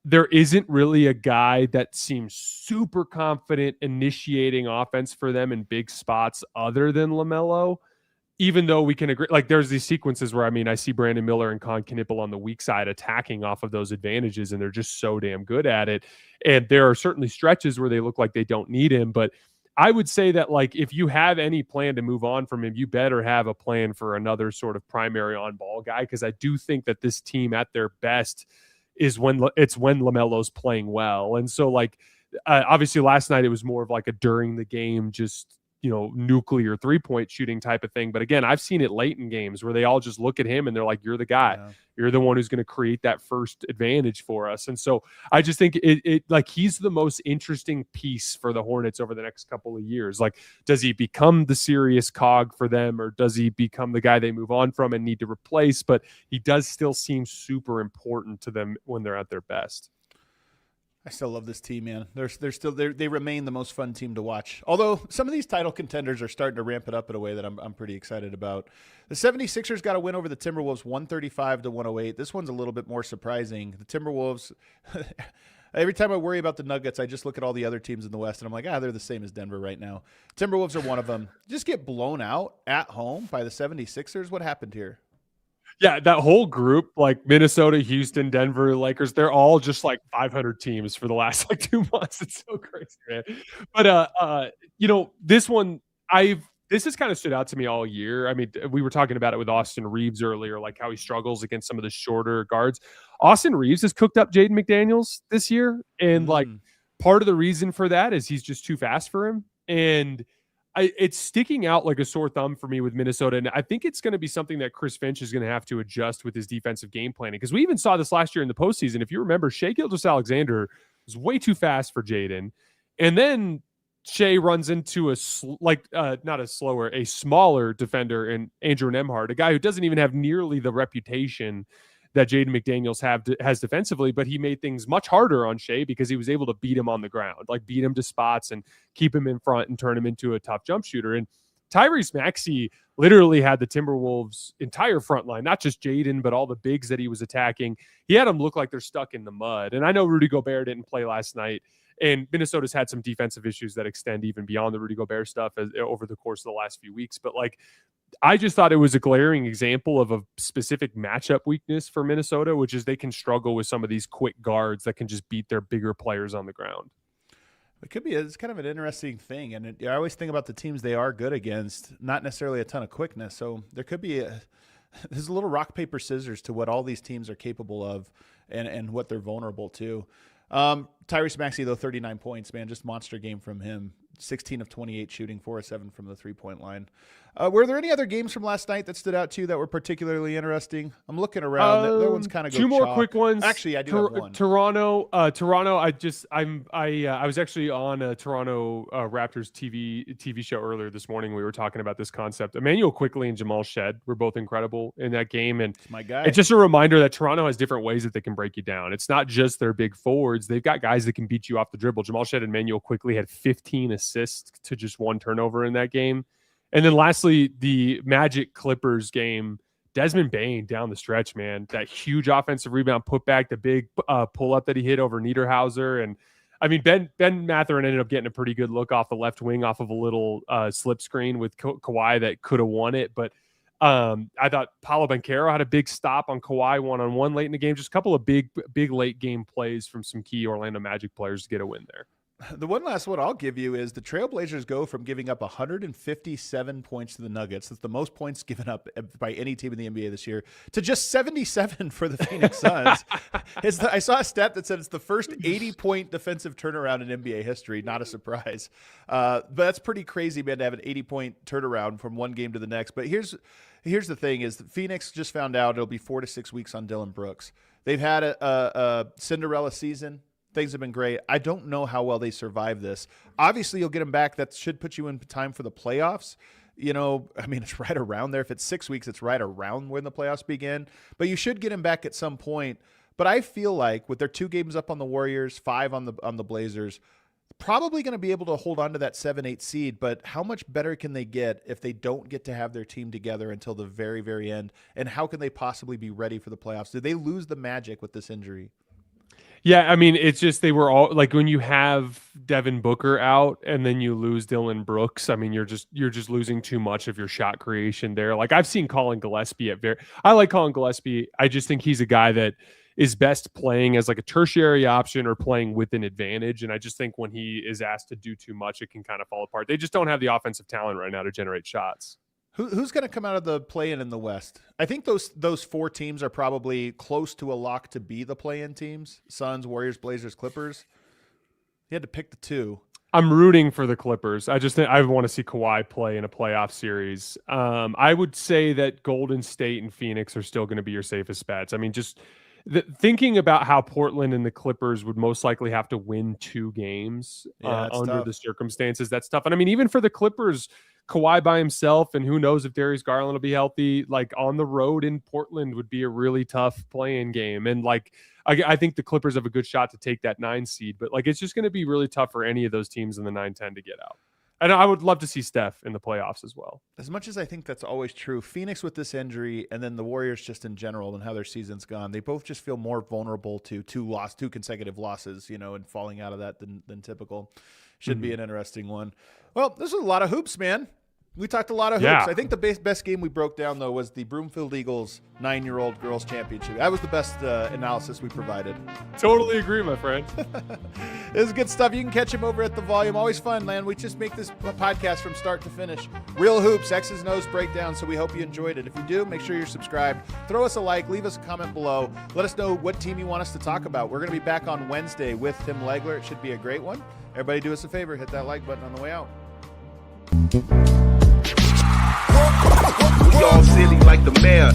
there isn't really a guy that seems super confident initiating offense for them in big spots other than LaMelo, even though we can agree. There's these sequences where, I see Brandon Miller and Con Knipple on the weak side attacking off of those advantages, and they're just so damn good at it. And there are certainly stretches where they look like they don't need him. But I would say that, if you have any plan to move on from him, you better have a plan for another sort of primary on-ball guy, because I do think that this team at their best is when LaMelo's playing well. And so obviously last night it was more of a during the game, just, nuclear 3-point shooting type of thing. But again, I've seen it late in games where they all just look at him and they're like, you're the guy. Yeah. You're the one who's going to create that first advantage for us. And so I just think he's the most interesting piece for the Hornets over the next couple of years. Does he become the serious cog for them, or does he become the guy they move on from and need to replace? But he does still seem super important to them when they're at their best. I still love this team, man. They remain the most fun team to watch. Although some of these title contenders are starting to ramp it up in a way that I'm pretty excited about. The 76ers got a win over the Timberwolves, 135-108. This one's a little bit more surprising. The Timberwolves, every time I worry about the Nuggets, I just look at all the other teams in the West, and I'm like, they're the same as Denver right now. Timberwolves are one of them. Just get blown out at home by the 76ers. What happened here? Yeah, that whole group, Minnesota, Houston, Denver, Lakers, they're all just 500 teams for the last 2 months. It's so crazy, man. But this one, This has kind of stood out to me all year. I mean, we were talking about it with Austin Reeves earlier, like how he struggles against some of the shorter guards. Austin Reeves has cooked up Jaden McDaniels this year. And like part of the reason for that is he's just too fast for him. And it's sticking out like a sore thumb for me with Minnesota. And I think it's going to be something that Chris Finch is going to have to adjust with his defensive game planning. Because we even saw this last year in the postseason. If you remember, Shai Gilgeous-Alexander was way too fast for Jaden. And then Shai runs into a smaller defender in Andrew Nembhard, a guy who doesn't even have nearly the reputation that Jaden McDaniels has defensively, but he made things much harder on Shai because he was able to beat him on the ground, like beat him to spots and keep him in front and turn him into a tough jump shooter. And Tyrese Maxey literally had the Timberwolves' entire front line, not just Jaden, but all the bigs that he was attacking. He had them look like they're stuck in the mud. And I know Rudy Gobert didn't play last night, and Minnesota's had some defensive issues that extend even beyond the Rudy Gobert stuff over the course of the last few weeks. But like, I just thought it was a glaring example of a specific matchup weakness for Minnesota, which is they can struggle with some of these quick guards that can just beat their bigger players on the ground. It's kind of an interesting thing. And I always think about the teams they are good against, not necessarily a ton of quickness. So there could be there's a little rock, paper, scissors to what all these teams are capable of and what they're vulnerable to. Tyrese Maxey, though, 39 points, man, just monster game from him. 16 of 28 shooting, 4 of 7 from the three-point line. Were there any other games from last night that stood out to you that were particularly interesting? I'm looking around. That one's kind of two more quick ones. Actually, I do have one. Toronto. I was actually on a Toronto Raptors TV show earlier this morning. We were talking about this concept. Immanuel Quickley and Jamal Shed were both incredible in that game, and my guy. It's just a reminder that Toronto has different ways that they can break you down. It's not just their big forwards; they've got guys that can beat you off the dribble. Jamal Shed and Immanuel Quickley had 15 assists to just 1 turnover in that game. And then lastly, the Magic Clippers game, Desmond Bane down the stretch, man, that huge offensive rebound putback, the big pull up that he hit over Niederhauser. And I mean, Ben Mathurin ended up getting a pretty good look off the left wing off of a little slip screen with Kawhi that could have won it. But I thought Paolo Banchero had a big stop on Kawhi one-on-one late in the game. Just a couple of big late game plays from some key Orlando Magic players to get a win there. The one last one I'll give you is the Trailblazers go from giving up 157 points to the Nuggets. That's the most points given up by any team in the NBA this year, to just 77 for the Phoenix Suns. I saw a stat that said it's the first 80-point defensive turnaround in NBA history. Not a surprise. But that's pretty crazy, man, to have an 80-point turnaround from one game to the next. But here's the thing is Phoenix just found out it'll be 4 to 6 weeks on Dillon Brooks. They've had a Cinderella season. Things have been great. I don't know how well they survive this. Obviously, you'll get them back. That should put you in time for the playoffs. You know, I mean, it's right around there. If it's 6 weeks, it's right around when the playoffs begin. But you should get them back at some point. But I feel like with their 2 games up on the Warriors, 5 on the Blazers, probably going to be able to hold on to that 7-8 seed. But how much better can they get if they don't get to have their team together until the very, very end? And how can they possibly be ready for the playoffs? Did they lose the magic with this injury? Yeah, I mean, it's just they were all like when you have Devin Booker out and then you lose Dillon Brooks. I mean, you're just losing too much of your shot creation there. Like I've seen Colin Gillespie I like Colin Gillespie. I just think he's a guy that is best playing as like a tertiary option or playing with an advantage. And I just think when he is asked to do too much, it can kind of fall apart. They just don't have the offensive talent right now to generate shots. Who's going to come out of the play-in in the West? I think those 4 teams are probably close to a lock to be the play-in teams. Suns, Warriors, Blazers, Clippers. You had to pick the 2. I'm rooting for the Clippers. I just think I want to see Kawhi play in a playoff series. I would say that Golden State and Phoenix are still going to be your safest bets. I mean, just thinking about how Portland and the Clippers would most likely have to win 2 games under the circumstances, that's tough. And I mean, even for the Clippers, Kawhi by himself, and who knows if Darius Garland will be healthy, like on the road in Portland would be a really tough play-in game. And like, I think the Clippers have a good shot to take that 9 seed, but like, it's just going to be really tough for any of those teams in the 9-10 to get out. And I would love to see Steph in the playoffs as well. As much as I think that's always true, Phoenix with this injury and then the Warriors just in general and how their season's gone, they both just feel more vulnerable to 2 consecutive losses, you know, and falling out of that than typical. Should be an interesting one. Well, this is a lot of hoops, man. We talked a lot of hoops. Yeah. I think the best game we broke down, though, was the Broomfield Eagles 9-year-old girls championship. That was the best analysis we provided. Totally agree, my friend. This is good stuff. You can catch him over at The Volume. Always fun, man. We just make this podcast from start to finish. Real hoops, X's and O's breakdown, so we hope you enjoyed it. If you do, make sure you're subscribed. Throw us a like. Leave us a comment below. Let us know what team you want us to talk about. We're going to be back on Wednesday with Tim Legler. It should be a great one. Everybody do us a favor. Hit that like button on the way out. We all silly like the mayor.